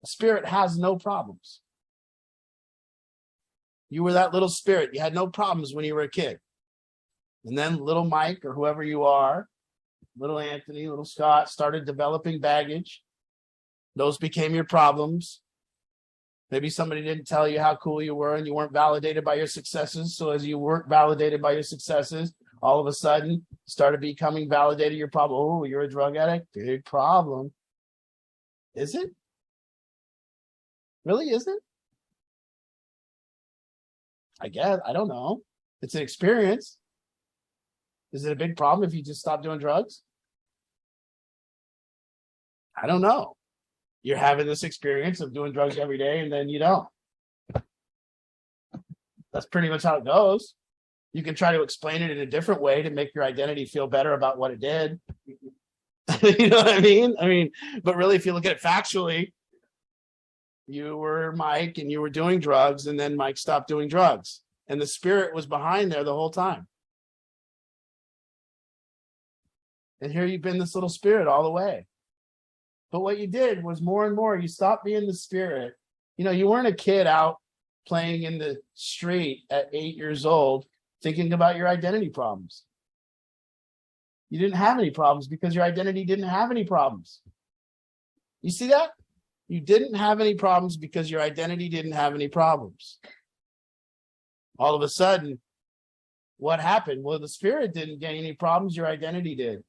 H: A spirit has no problems. You were that little spirit. You had no problems when you were a kid. And then little Mike, or whoever you are, little Anthony, little Scott, started developing baggage. Those became your problems. Maybe somebody didn't tell you how cool you were, and you weren't validated by your successes. So as you weren't validated by your successes, all of a sudden started becoming validated your problem. Oh, you're a drug addict? Big problem. Is it? Really, is it? I guess. I don't know. It's an experience. Is it a big problem if you just stop doing drugs? I don't know. You're having this experience of doing drugs every day, and then you don't. That's pretty much how it goes. You can try to explain it in a different way to make your identity feel better about what it did. You know what I mean? But really, if you look at it factually, you were Mike and you were doing drugs, and then Mike stopped doing drugs. And the spirit was behind there the whole time. And here you've been this little spirit all the way. But what you did was more and more, you stopped being the spirit. You know, you weren't a kid out playing in the street at 8 years old thinking about your identity problems. You didn't have any problems because your identity didn't have any problems. You see that? You didn't have any problems because your identity didn't have any problems. All of a sudden, what happened? Well, the spirit didn't get any problems, your identity did.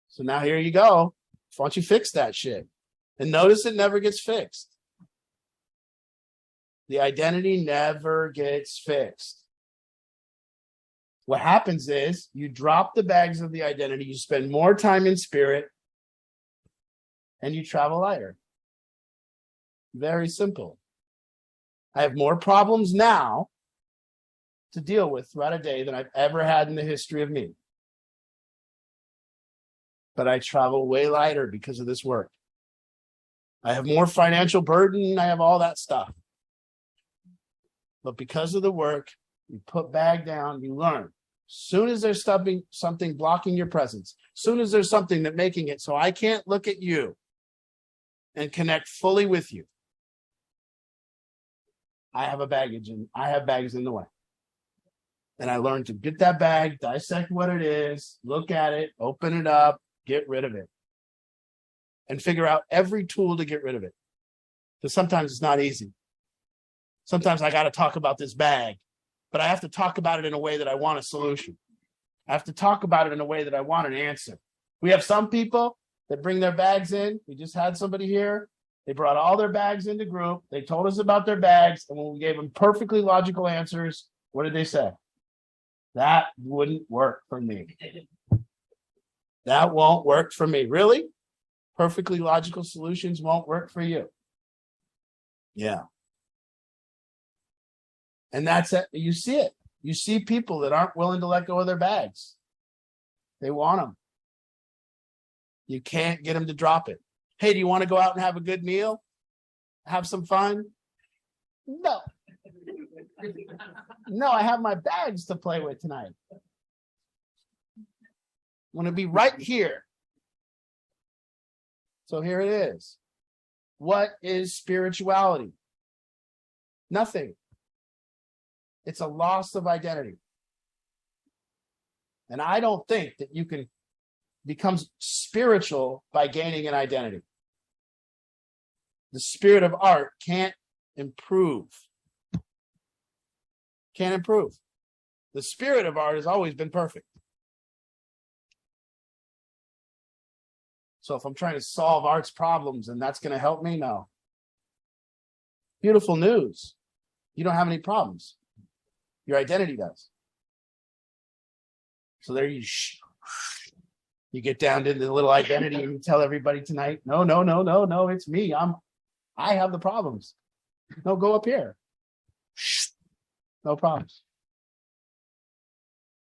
H: So now here you go. Why don't you fix that shit? And notice it never gets fixed. The identity never gets fixed. What happens is you drop the bags of the identity, you spend more time in spirit, and you travel lighter. Very simple. I have more problems now to deal with throughout a day than I've ever had in the history of me. But I travel way lighter because of this work. I have more financial burden. I have all that stuff. But because of the work, you put bag down, you learn. Soon as there's something blocking your presence, soon as there's something that making it so I can't look at you and connect fully with you, I have bags in the way. And I learned to get that bag, dissect what it is, look at it, open it up, get rid of it, and figure out every tool to get rid of it. Because sometimes it's not easy. Sometimes I got to talk about this bag, but I have to talk about it in a way that I want a solution. I have to talk about it in a way that I want an answer. We have some people that bring their bags in. We just had somebody here. They brought all their bags into group. They told us about their bags. And when we gave them perfectly logical answers, what did they say? That wouldn't work for me. That won't work for me. Really? Perfectly logical solutions won't work for you. Yeah. And that's it. You see it. You see people that aren't willing to let go of their bags. They want them. You can't get them to drop it. Hey, do you want to go out and have a good meal? Have some fun? No. No, I have my bags to play with tonight. I want to be right here. So here it is. What is spirituality? Nothing. It's a loss of identity. And I don't think that you can become spiritual by gaining an identity. The spirit of art can't improve. Can't improve. The spirit of art has always been perfect. So if I'm trying to solve art's problems and that's going to help me, no. Beautiful news. You don't have any problems. Your identity does. So there you get down to the little identity and you tell everybody tonight, no, it's me. I have the problems. No, go up here. No problems.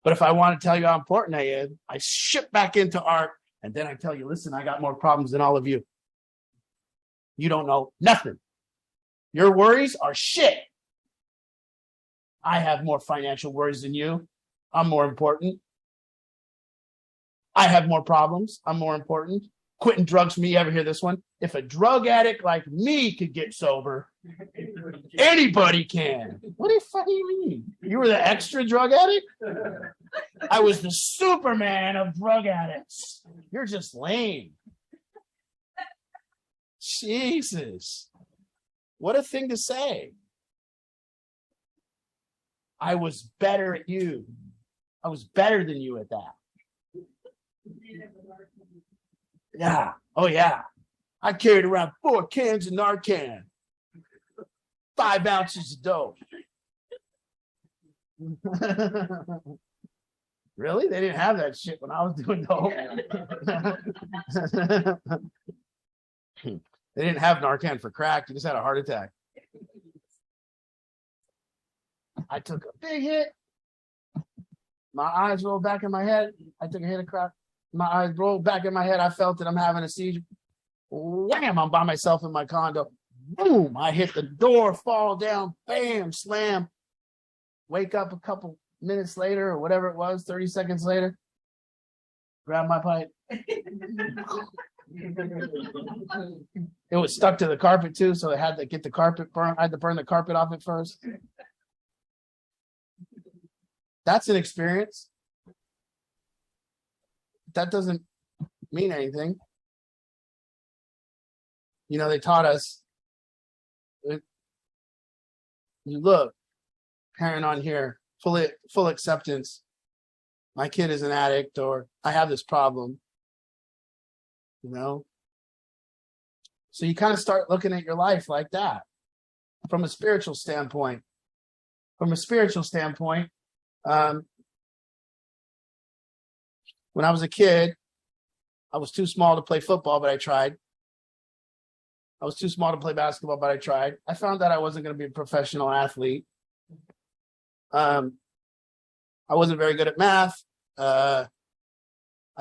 H: But if I want to tell you how important I am, I ship back into art and then I tell you, listen, I got more problems than all of you. You don't know nothing. Your worries are shit. I have more financial worries than you. I'm more important. I have more problems. I'm more important. Quitting drugs for me. You ever hear this one? If a drug addict like me could get sober, anybody can. What the fuck do you mean? You were the extra drug addict? I was the Superman of drug addicts. You're just lame. Jesus. What a thing to say. I was better at you. I was better than you at that. Yeah. Oh, yeah. I carried around 4 cans of Narcan, 5 ounces of dope. Really? They didn't have that shit when I was doing dope. They didn't have Narcan for crack. You just had a heart attack. I took a big hit. My eyes rolled back in my head. I took a hit of crack. My eyes rolled back in my head. I felt that I'm having a seizure. Wham! I'm by myself in my condo. Boom! I hit the door, fall down, bam, slam. Wake up a couple minutes later or whatever it was, 30 seconds later. Grab my pipe. It was stuck to the carpet too, so I had to get the carpet burned. I had to burn the carpet off it first. That's an experience. That doesn't mean anything. You know, they taught us, you look, parent on here, full acceptance. My kid is an addict, or I have this problem. You know? So you kind of start looking at your life like that from a spiritual standpoint. From a spiritual standpoint, when I was a kid, I was too small to play football, but I tried. I was too small to play basketball, but I tried. I found that I wasn't going to be a professional athlete. I wasn't very good at math. I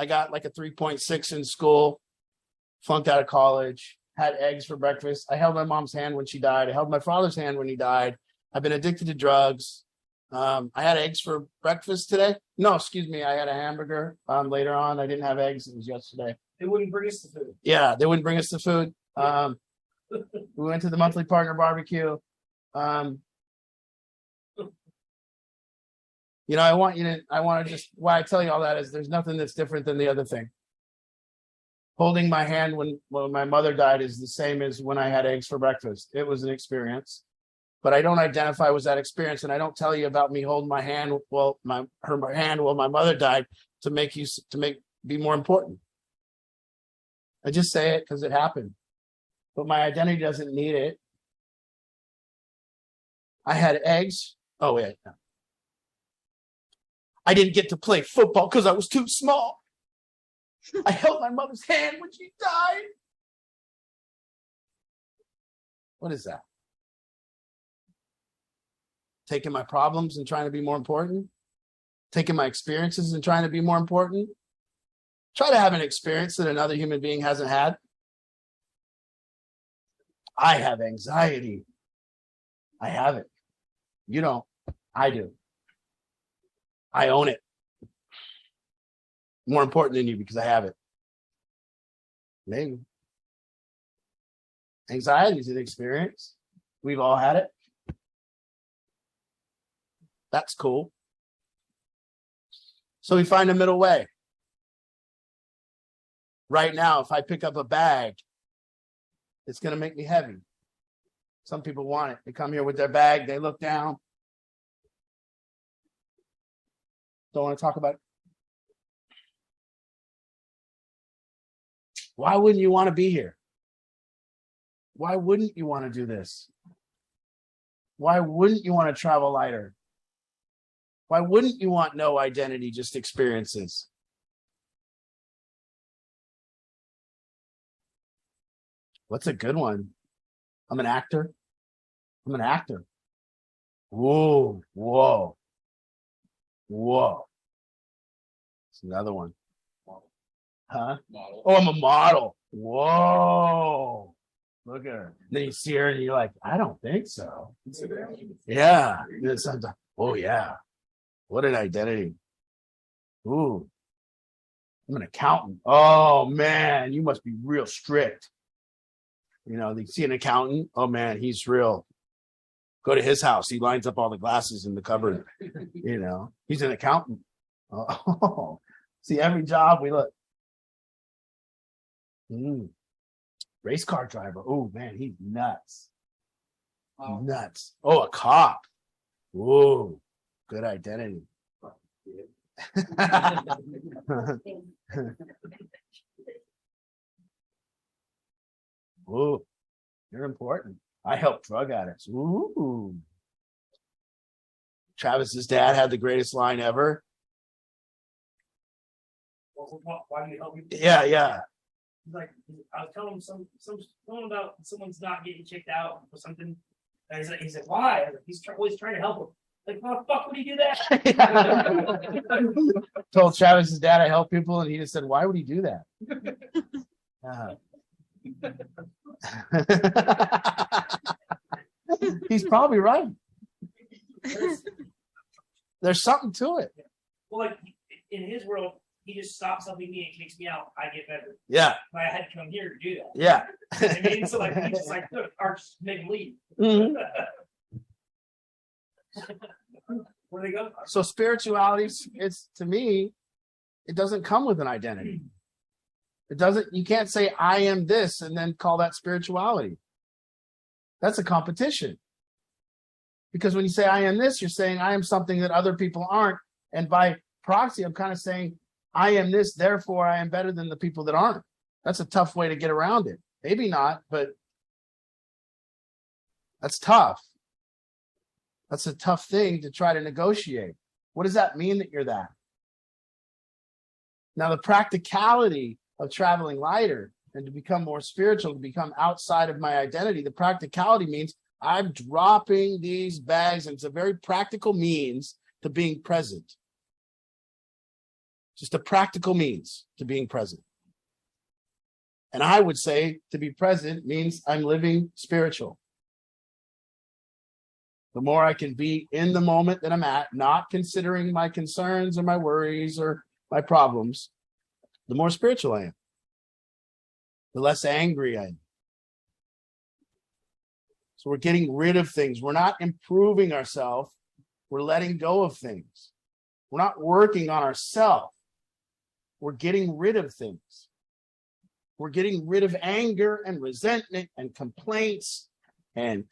H: got like a 3.6 in school, flunked out of college, had eggs for breakfast. I held my mom's hand when she died. I held my father's hand when he died. I've been addicted to drugs. I had eggs for breakfast today. No, excuse me. I had a hamburger later on. I didn't have eggs. It was yesterday. They wouldn't bring us the food. Yeah, they wouldn't bring us the food. We went to the monthly partner barbecue. You know, I want to just, why I tell you all that is there's nothing that's different than the other thing. Holding my hand when my mother died is the same as when I had eggs for breakfast. It was an experience. But I don't identify with that experience, and I don't tell you about me holding my hand her hand while my mother died to make be more important. I just say it because it happened, but my identity doesn't need it. I had eggs. Oh wait, no. I didn't get to play football because I was too small. I held my mother's hand when she died. What is that? Taking my problems and trying to be more important? Taking my experiences and trying to be more important? Try to have an experience that another human being hasn't had. I have anxiety. I have it. You don't. I do. I own it. More important than you because I have it. Maybe. Anxiety is an experience. We've all had it. That's cool. So we find a middle way. Right now, if I pick up a bag, it's going to make me heavy. Some people want it. They come here with their bag. They look down. Don't want to talk about it. Why wouldn't you want to be here? Why wouldn't you want to do this? Why wouldn't you want to travel lighter? Why wouldn't you want no identity, just experiences? What's a good one? I'm an actor. I'm an actor. Whoa, whoa, whoa. It's another one. Huh? Model. Oh, I'm a model. Whoa. Look at her. Then you see her and you're like, I don't think so. Yeah. Oh, yeah. What an identity. Ooh. I'm an accountant. Oh, man. You must be real strict. You know, they see an accountant. Oh, man, he's real. Go to his house. He lines up all the glasses in the cupboard. You know, he's an accountant. Oh, see, every job we look. Race car driver. Oh, man, he's nuts. Wow. Nuts. Oh, a cop. Whoa, good identity. Ooh, you're important. I help drug addicts. Ooh. Travis's dad had the greatest line ever.
I: Why do you help me?
H: Yeah, yeah.
I: Like, I was telling him someone about someone's not getting kicked out or something. And he's like, why? He's always trying to help him. Like, why the fuck would he do that?
H: Told Travis's dad I help people, and he just said, why would he do that? He's probably right. There's something to it.
I: Well, like in his world, he just stops helping me and kicks me out. I get better.
H: Yeah.
I: But I had to come here to do that.
H: Yeah.
I: I mean, so like he's just like, look, Arch, make him leave.
H: Mm-hmm.
I: Where they go?
H: So spirituality, it's to me, it doesn't come with an identity. It doesn't. You can't say I am this and then call that spirituality. That's a competition. Because when you say I am this, you're saying I am something that other people aren't. And by proxy, I'm kind of saying I am this, therefore I am better than the people that aren't. That's a tough way to get around it. Maybe not, but that's tough. That's a tough thing to try to negotiate. What does that mean that you're that? Now, the practicality of traveling lighter and to become more spiritual, to become outside of my identity, the practicality means I'm dropping these bags, and it's a very practical means to being present. Just a practical means to being present. And I would say to be present means I'm living spiritual. The more I can be in the moment that I'm at, not considering my concerns or my worries or my problems, the more spiritual I am. The less angry I am. So we're getting rid of things. We're not improving ourselves. We're letting go of things. We're not working on ourselves. We're getting rid of things. We're getting rid of anger and resentment and complaints and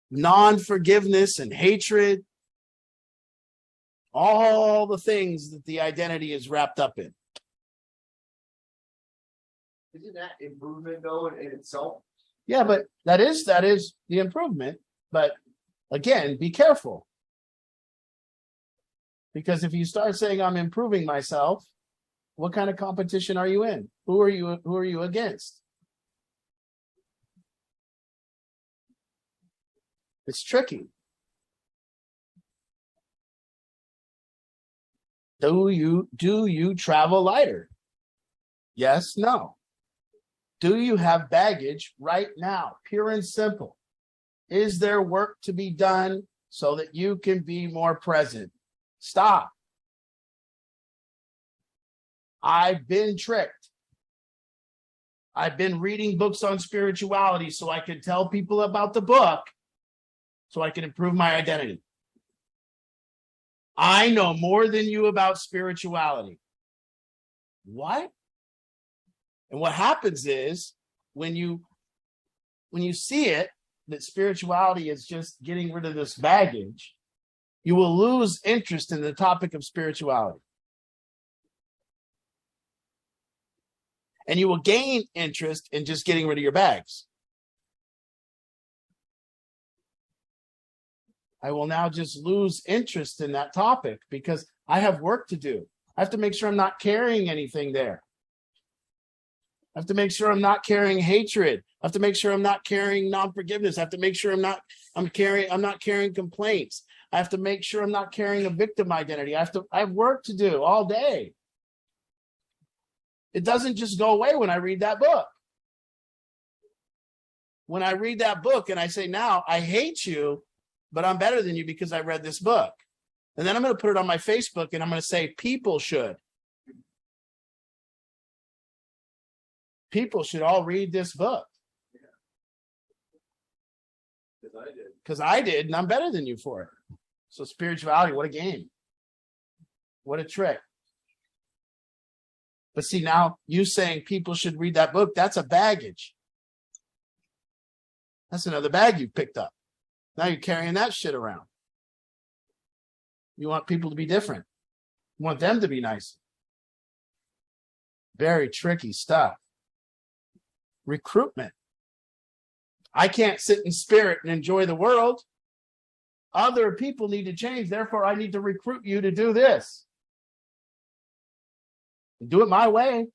H: non-forgiveness and hatred. All the things that the identity is wrapped up in.
J: Isn't that improvement though in itself?
H: Yeah, but that is the improvement. But again, be careful. Because if you start saying I'm improving myself, what kind of competition are you in? Who are you against? It's tricky. Do you travel lighter? Yes, no. Do you have baggage right now? Pure and simple. Is there work to be done so that you can be more present? Stop. I've been tricked. I've been reading books on spirituality so I can tell people about the book so I can improve my identity. I know more than you about spirituality. What? And what happens is when you see it, that spirituality is just getting rid of this baggage, you will lose interest in the topic of spirituality. And you will gain interest in just getting rid of your bags. I will now just lose interest in that topic because I have work to do. I have to make sure I'm not carrying anything there. I have to make sure I'm not carrying hatred. I have to make sure I'm not carrying non-forgiveness. I have to make sure I'm not carrying complaints. I have to make sure I'm not carrying a victim identity. I have work to do all day. It doesn't just go away when I read that book. When I read that book and I say, now I hate you, but I'm better than you because I read this book. And then I'm going to put it on my Facebook and I'm going to say, people should. People should all read this book. Because I did, and I'm better than you for it. So spirituality, what a game. What a trick. But see, now you saying people should read that book, that's a baggage. That's another bag you picked up. Now you're carrying that shit around. You want people to be different. You want them to be nice. Very tricky stuff. Recruitment. I can't sit in spirit and enjoy the world. Other people need to change. Therefore, I need to recruit you to do this. Do it my way.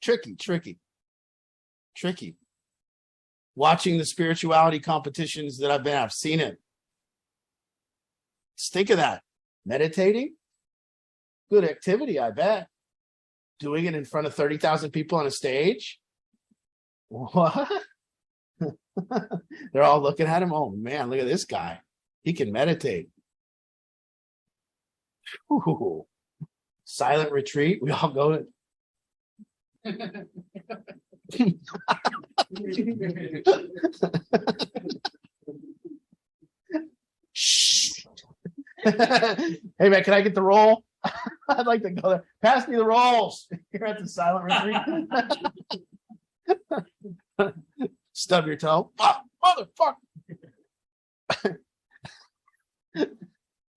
H: Tricky. Watching the spirituality competitions that I've seen it. Just think of that. Meditating, good activity, I bet. Doing it in front of 30,000 people on a stage. What? They're all looking at him. Oh man, look at this guy. He can meditate. Ooh. Silent retreat. We all go. Shh. Hey man, can I get the roll? I'd like to go there. Pass me the rolls. You're at the silent retreat. Stub your toe. Oh, motherfucker.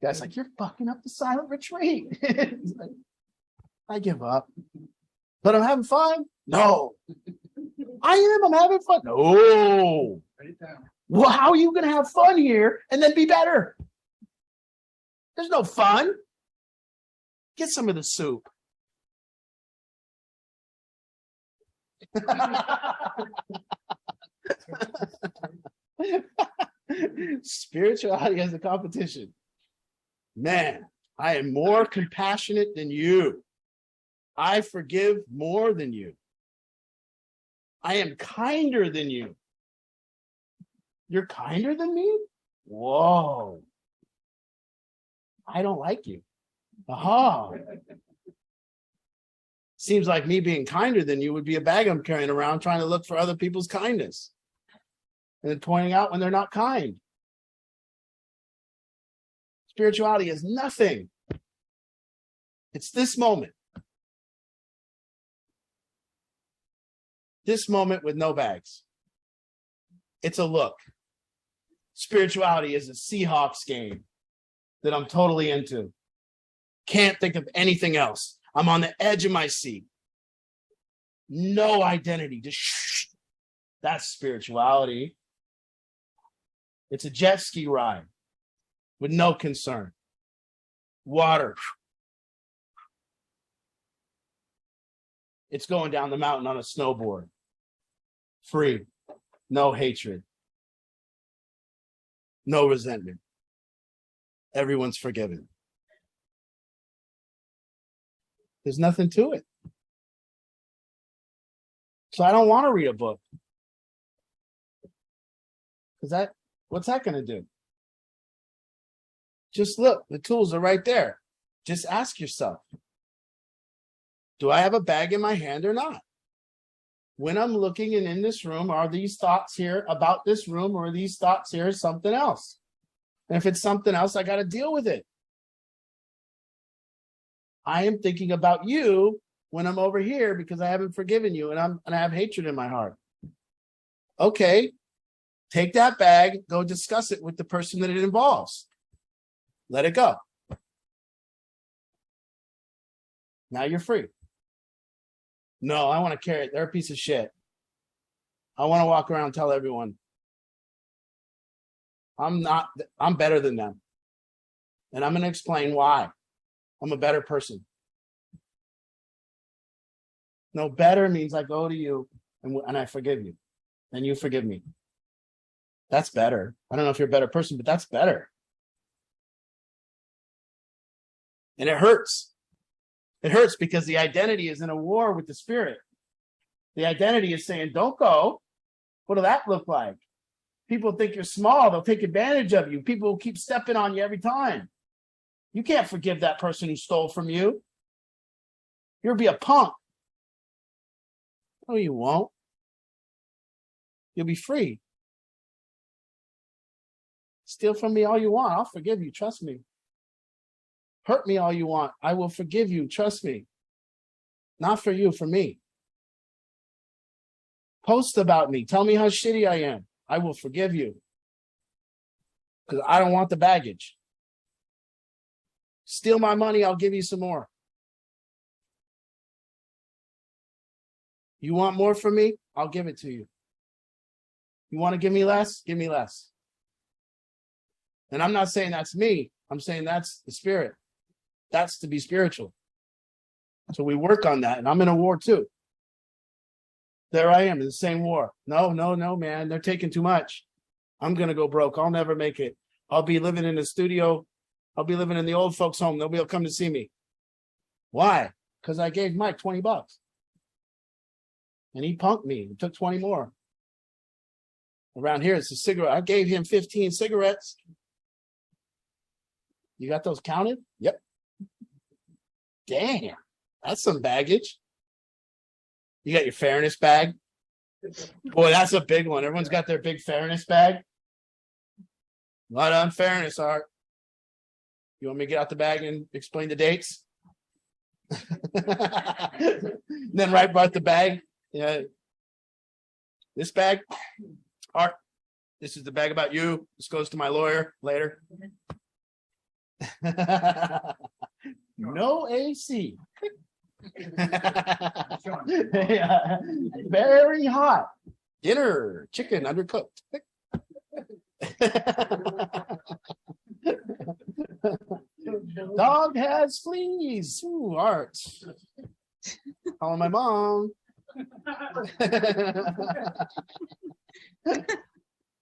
H: Guy's like, you're fucking up the silent retreat. Like, I give up. But I'm having fun? No. I am. I'm having fun. No. Well, how are you going to have fun here and then be better? There's no fun. Get some of the soup. Spirituality as a competition. Man, I am more compassionate than you. I forgive more than you. I am kinder than you. You're kinder than me? Whoa. I don't like you. Aha. Seems like me being kinder than you would be a bag I'm carrying around trying to look for other people's kindness. And then pointing out when they're not kind. Spirituality is nothing. It's this moment. This moment with no bags. It's a look. Spirituality is a Seahawks game that I'm totally into. Can't think of anything else. I'm on the edge of my seat. No identity. Just shh. That's spirituality. It's a jet ski ride with no concern. Water. It's going down the mountain on a snowboard. Free. No hatred. No resentment. everyone's forgiven. There's nothing to it. So I don't want to read a book. Because what's that going to do? Just look, the tools are right there. Just ask yourself, do I have a bag in my hand or not? When I'm looking and in this room, are these thoughts here about this room, or are these thoughts here something else? And if it's something else, I got to deal with it. I am thinking about you when I'm over here because I haven't forgiven you and I have hatred in my heart. Okay, take that bag, go discuss it with the person that it involves. Let it go. Now you're free. No, I want to carry it. They're a piece of shit. I want to walk around and tell everyone I'm better than them. And I'm going to explain why. I'm a better person. No, better means I go to you and I forgive you. And you forgive me. That's better. I don't know if you're a better person, but that's better. And it hurts. It hurts because the identity is in a war with the spirit. The identity is saying, don't go. What will that look like? People think you're small. They'll take advantage of you. People will keep stepping on you every time. You can't forgive that person who stole from you. You'll be a punk. No, you won't. You'll be free. Steal from me all you want. I'll forgive you. Trust me. Hurt me all you want. I will forgive you. Trust me. Not for you, for me. Post about me. Tell me how shitty I am. I will forgive you. Because I don't want the baggage. Steal my money, I'll give you some more. You want more from me? I'll give it to you. You want to give me less? Give me less. And I'm not saying that's me. I'm saying that's the spirit. That's to be spiritual. So we work on that. And I'm in a war too. There I am in the same war. No, man. They're taking too much. I'm going to go broke. I'll never make it. I'll be living in the studio. I'll be living in the old folks' home. Nobody will come to see me. Why? Because I gave Mike $20. And he punked me. He took 20 more. Around here, it's a cigarette. I gave him 15 cigarettes. You got those counted? Yep. Damn. That's some baggage. You got your fairness bag? Boy, that's a big one. Everyone's got their big fairness bag. A lot of unfairness, Art. You want me to get out the bag and explain the dates? Then right about the bag. Yeah. This bag, Art, this is the bag about you. This goes to my lawyer later. No AC. Yeah. Very hot. Dinner, chicken, undercooked. Dog has fleas. Ooh, Art. Calling my mom.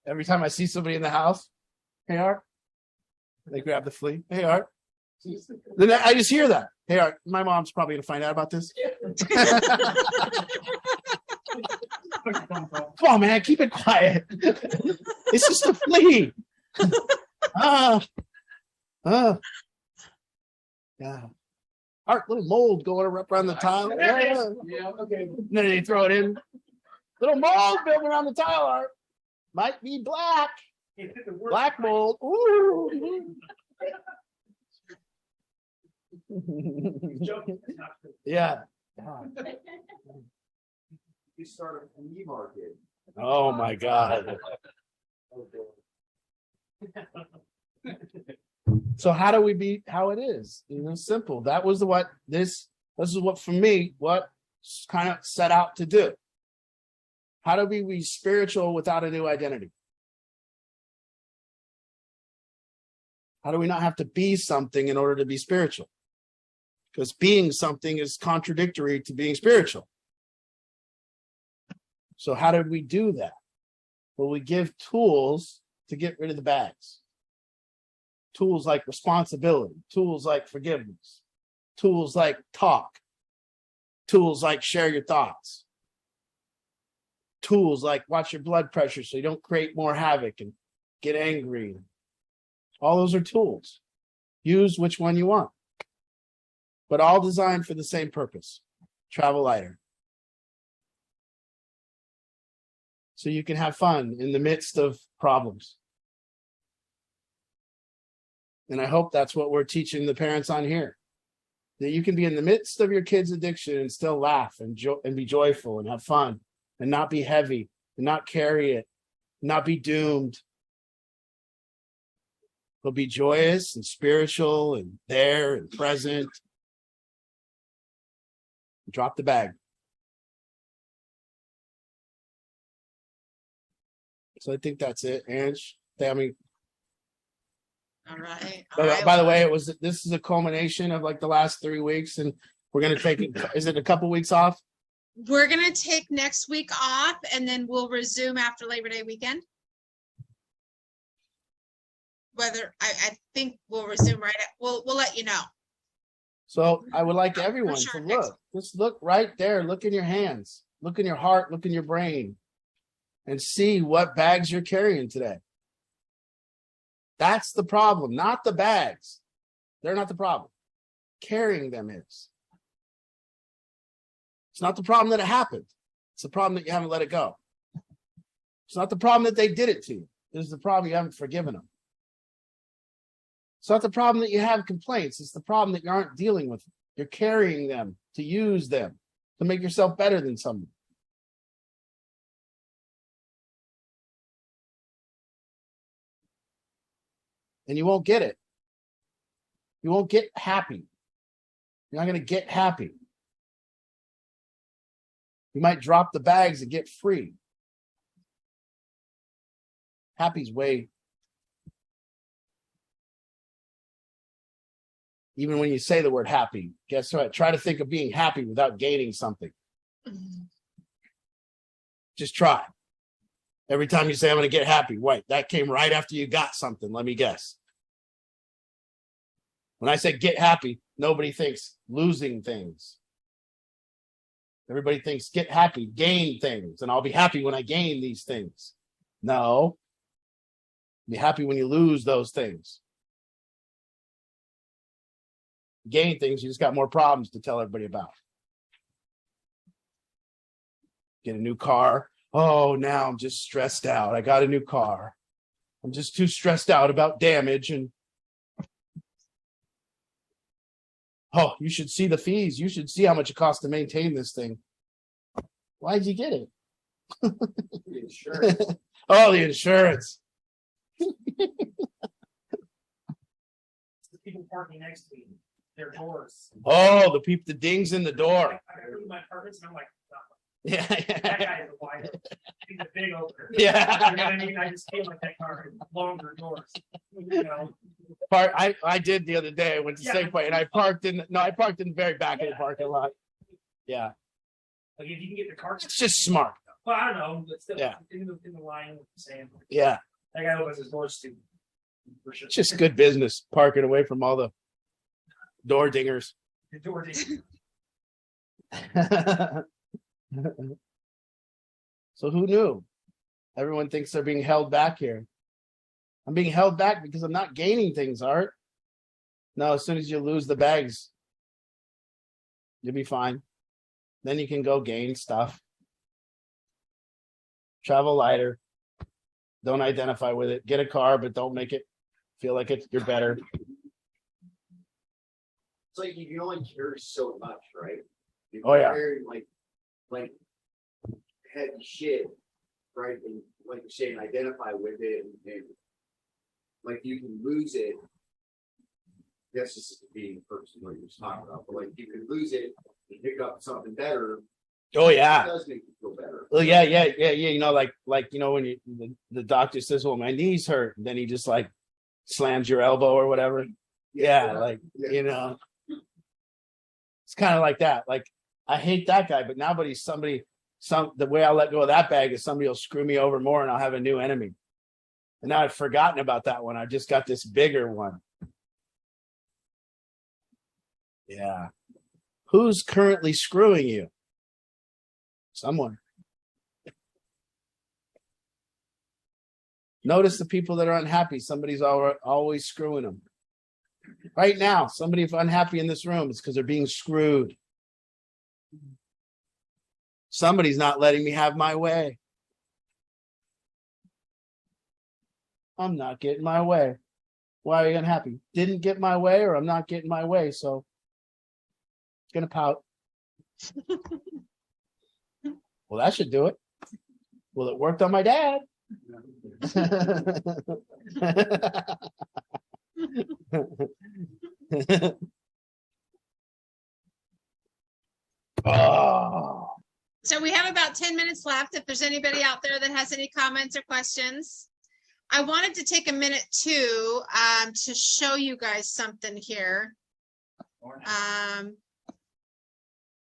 H: Every time I see somebody in the house, hey Art, they grab the flea. Hey Art. Then I just hear that. Hey Art, my mom's probably gonna find out about this. Come on, man, keep it quiet. It's just a flea. Yeah. Art, little mold going around the tile. Yeah, okay. And then they throw it in. Little mold building around the tile, Art. Might be black. Black mold. Ooh. Yeah.
J: You start a flea market.
H: Oh my God. So how do we be how it is? You know, simple. That was this is what for me, what kind of set out to do. How do we be spiritual without a new identity? How do we not have to be something in order to be spiritual? Because being something is contradictory to being spiritual. So how did we do that? Well, we give tools to get rid of the bags. Tools like responsibility, tools like forgiveness, tools like talk, tools like share your thoughts, tools like watch your blood pressure so you don't create more havoc and get angry. All those are tools. Use which one you want, but all designed for the same purpose: travel lighter. So you can have fun in the midst of problems. And I hope that's what we're teaching the parents on here. That you can be in the midst of your kid's addiction and still laugh and be joyful and have fun and not be heavy and not carry it, not be doomed. But be joyous and spiritual and there and present. Drop the bag. So I think that's it, Ange. I mean,
A: All right.
H: by the way, this is a culmination of like the last 3 weeks, and we're gonna take is it a couple weeks off?
A: We're gonna take next week off, and then we'll resume after Labor Day weekend. Whether I think we'll resume we'll let you know.
H: So I would like everyone
A: sure,
H: to
A: next
H: look. Just look right there. Look in your hands. Look in your heart. Look in your brain. And see what bags you're carrying today. That's the problem, not the bags. They're not the problem. Carrying them is. It's not the problem that it happened. It's the problem that you haven't let it go. It's not the problem that they did it to you. It's the problem you haven't forgiven them. It's not the problem that you have complaints. It's the problem that you aren't dealing with. You're carrying them to use them to make yourself better than someone. And you won't get it. You won't get happy. You're not going to get happy. You might drop the bags and get free. Happy's way. Even when you say the word happy, guess what? Try to think of being happy without gaining something. Just try. Every time you say, I'm going to get happy, wait, that came right after you got something. Let me guess. When I say get happy, nobody thinks losing things. Everybody thinks get happy, gain things, and I'll be happy when I gain these things. No. Be happy when you lose those things. Gain things, you just got more problems to tell everybody about. Get a new car. Oh, now I'm just stressed out. I got a new car. I'm just too stressed out about damage. And oh, you should see the fees. You should see how much it costs to maintain this thing. Why'd you get it?
J: The insurance.
H: Oh, the insurance.
I: The people parking next to me, their doors.
H: Oh, the people, the dings in the door.
I: I go to my apartments and I'm like,
H: Yeah.
I: that guy is a wide. He's a big opener.
H: Yeah.
I: You know what I mean? I just feel like that car has longer doors. You know.
H: I did the other day. I went to Safeway and I parked in the very back of the parking lot. Yeah.
I: Like if you can get the car.
H: It's just smart.
I: Well, I don't know. But still,
H: Yeah.
I: in the line with the same.
H: Yeah.
I: That guy opens his doors too. For sure.
H: It's just good business parking away from all the door dingers.
I: The door ding.
H: So who knew? Everyone thinks they're being held back here. I'm being held back because I'm not gaining things, Art. No, as soon as you lose the bags, you'll be fine. Then you can go gain stuff. Travel lighter. Don't identify with it. Get a car, but don't make it feel like you're better.
J: It's like you can only carry so much, right? You
H: Oh, yeah.
J: carry like heavy shit, right? And like you say, and identify with it, and like you can lose it. That's just being a person what you was talking about, but like you can lose it and pick up something better.
H: Oh yeah.
J: It does make you feel better.
H: Well, yeah. You know, like when the doctor says, "Well, my knees hurt," and then he just like slams your elbow or whatever. Yeah. You know, it's kind of like that. Like I hate that guy, but now the way I let go of that bag is somebody will screw me over more, and I'll have a new enemy. And now I've forgotten about that one. I just got this bigger one. Yeah. Who's currently screwing you? Someone. Notice the people that are unhappy. Somebody's always screwing them. Right now, somebody if unhappy in this room is because they're being screwed. Somebody's not letting me have my way. I'm not getting my way. Why are you unhappy? Didn't get my way, or I'm not getting my way, so it's gonna pout. Well, that should do it. Well, it worked on my dad. Oh.
A: So we have about 10 minutes left. If there's anybody out there that has any comments or questions. I wanted to take a minute too to show you guys something here.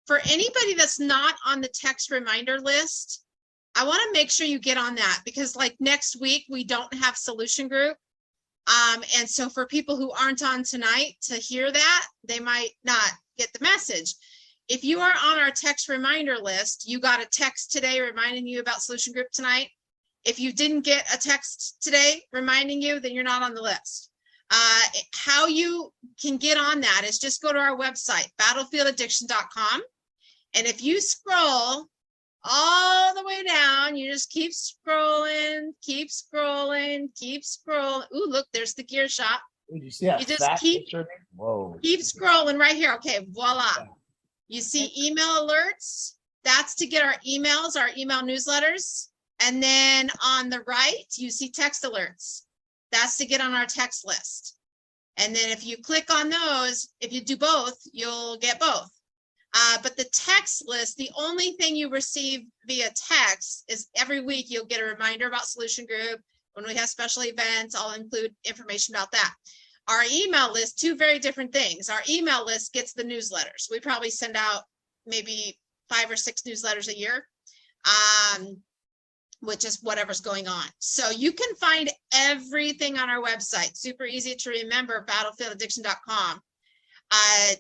A: For anybody that's not on the text reminder list, I want to make sure you get on that, because like next week we don't have solution group. And so for people who aren't on tonight to hear that, they might not get the message. If you are on our text reminder list, you got a text today reminding you about solution group tonight. If you didn't get a text today reminding you, then you're not on the list. How you can get on that is just go to our website, battlefieldaddiction.com. And if you scroll all the way down, you just keep scrolling, keep scrolling, keep scrolling. Ooh, look, there's the gear shop.
H: Did you see that?
A: You just keep scrolling right here. Okay, voila. You see email alerts. That's to get our emails, our email newsletters. And then on the right, you see text alerts. That's to get on our text list. And then if you click on those, if you do both, you'll get both. But the text list, the only thing you receive via text is every week you'll get a reminder about solution group. When we have special events, I'll include information about that. Our email list, two very different things. Our email list gets the newsletters. We probably send out maybe 5 or 6 newsletters a year, which is whatever's going on. So you can find everything on our website. Super easy to remember, battlefieldaddiction.com.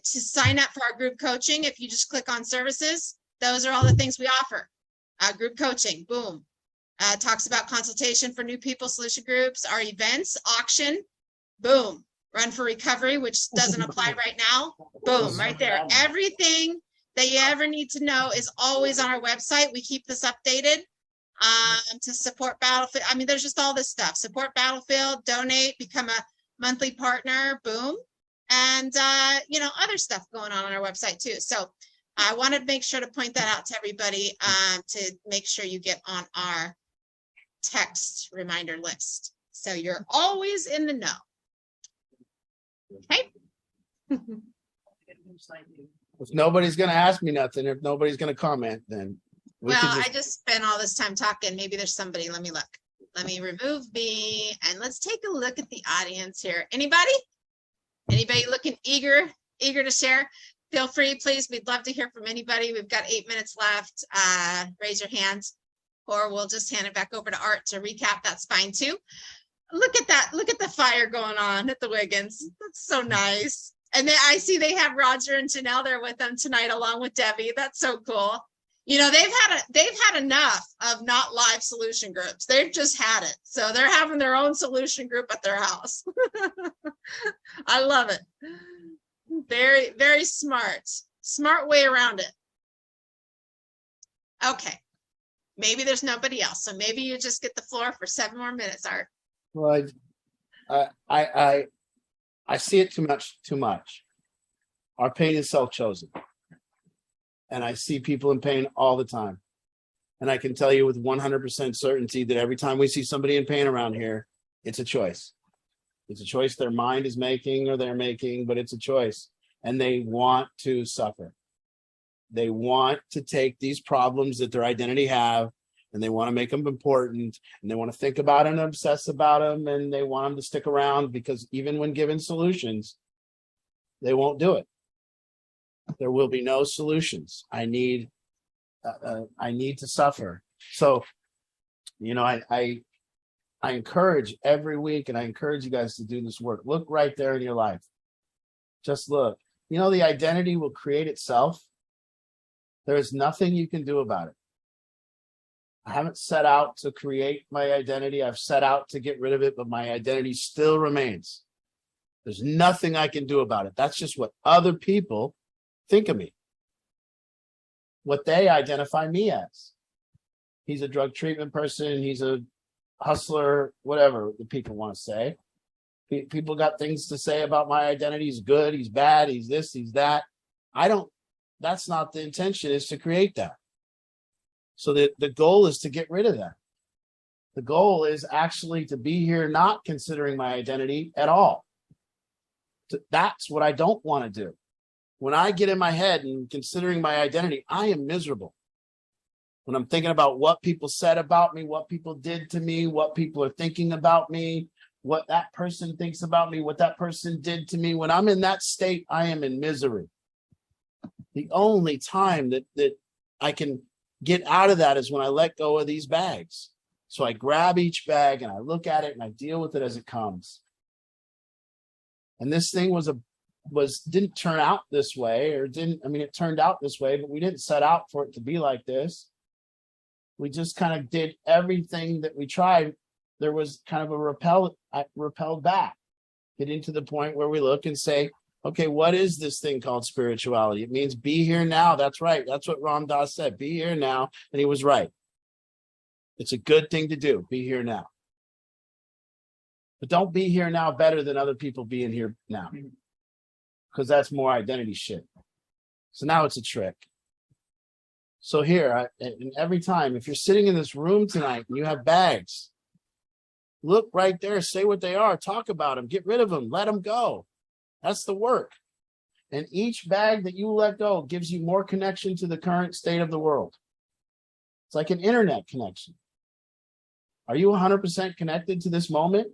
A: To sign up for our group coaching, if you just click on services, those are all the things we offer. Group coaching, boom. Talks about consultation for new people, solution groups, our events, auction, boom. Run for recovery, which doesn't apply right now, boom, right there. Everything that you ever need to know is always on our website. We keep this updated to support Battlefield. I mean, there's just all this stuff. Support Battlefield, donate, become a monthly partner, boom. And, other stuff going on our website too. So I wanted to make sure to point that out to everybody to make sure you get on our text reminder list. So you're always in the know. Okay.
H: If nobody's going to ask me nothing, if nobody's going to comment, then
A: I just spent all this time talking. Maybe there's somebody. Let me look. Let me remove me and let's take a look at the audience here. Anybody looking eager to share? Feel free, please. We'd love to hear from anybody. We've got 8 minutes left. Raise your hands, or we'll just hand it back over to Art to recap. That's fine too. Look at that. Look at the fire going on at the Wiggins. That's so nice. And then I see they have Roger and Janelle there with them tonight, along with Debbie. That's so cool. They've had enough of not live solution groups. They've just had it. So they're having their own solution group at their house. I love it. Very, very smart. Smart way around it. Okay. Maybe there's nobody else. So maybe you just get the floor for 7 more minutes, Art.
H: Well, I see it too much. Our pain is self-chosen. And I see people in pain all the time. And I can tell you with 100% certainty that every time we see somebody in pain around here, it's a choice. It's a choice their mind is making or they're making, but it's a choice. And they want to suffer. They want to take these problems that their identity have, and they want to make them important, and they want to think about them and obsess about them, and they want them to stick around, because even when given solutions, they won't do it. There will be no solutions. I need to suffer. So, I encourage every week, and I encourage you guys to do this work. Look right there in your life. Just look. You know, the identity will create itself. There is nothing you can do about it. I haven't set out to create my identity. I've set out to get rid of it, but my identity still remains. There's nothing I can do about it. That's just what other people think of me, what they identify me as. He's a drug treatment person. He's a hustler, whatever the people want to say. People got things to say about my identity. He's good. He's bad. He's this, he's that. That's not the intention, is to create that. So the goal is to get rid of that. The goal is actually to be here not considering my identity at all. That's what I don't want to do. When I get in my head and considering my identity, I am miserable. When I'm thinking about what people said about me, what people did to me, what people are thinking about me, what that person thinks about me, what that person did to me, when I'm in that state, I am in misery. The only time that I can get out of that is when I let go of these bags. So I grab each bag and I look at it and I deal with it as it comes. And this thing didn't turn out this way, it turned out this way, but we didn't set out for it to be like this. We just kind of did everything that we tried. There was kind of a repelled back, getting to the point where we look and say, okay, what is this thing called spirituality? It means be here now. That's right. That's what Ram Dass said. Be here now. And he was right. It's a good thing to do. Be here now. But don't be here now better than other people being here now, because that's more identity shit. So now it's a trick. So here, and every time, if you're sitting in this room tonight and you have bags, look right there, say what they are, talk about them, get rid of them, let them go. That's the work. And each bag that you let go gives you more connection to the current state of the world. It's like an internet connection. Are you 100% connected to this moment?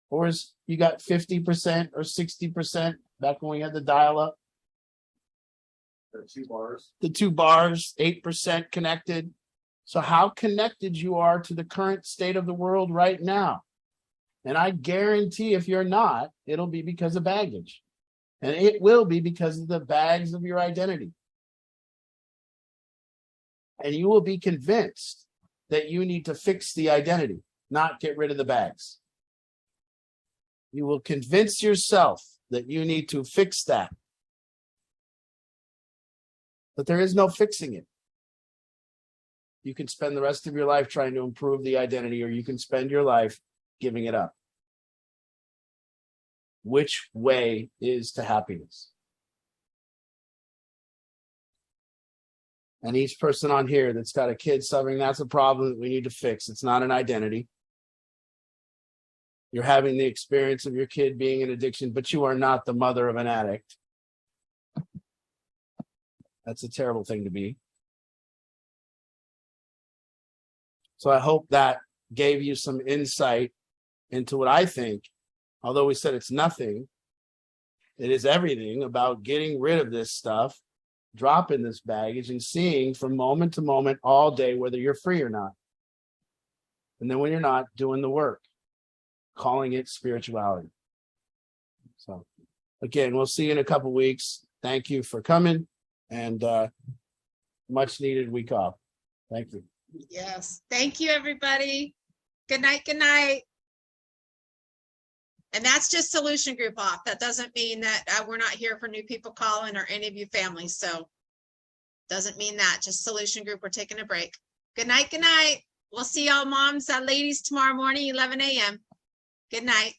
H: Or is you got 50% or 60% back when we had the dial-up?
J: The 2 bars.
H: The 2 bars, 8% connected. So how connected you are to the current state of the world right now? And I guarantee if you're not, it'll be because of baggage. And it will be because of the bags of your identity. And you will be convinced that you need to fix the identity, not get rid of the bags. You will convince yourself that you need to fix that. But there is no fixing it. You can spend the rest of your life trying to improve the identity, or you can spend your life giving it up. Which way is to happiness? And each person on here that's got a kid suffering, that's a problem that we need to fix. It's not an identity. You're having the experience of your kid being in addiction, but you are not the mother of an addict. That's a terrible thing to be. So I hope that gave you some insight into what I think, although we said it's nothing, it is everything about getting rid of this stuff, dropping this baggage, and seeing from moment to moment all day whether you're free or not. And then when you're not, doing the work, calling it spirituality. So again, we'll see you in a couple weeks. Thank you for coming, and much needed week off. Thank you.
A: Yes. Thank you, everybody. Good night. Good night. And that's just solution group off. That doesn't mean that we're not here for new people calling or any of you families. So doesn't mean that. Just solution group. We're taking a break. Good night. Good night. We'll see y'all moms and ladies tomorrow morning, 11 a.m. Good night.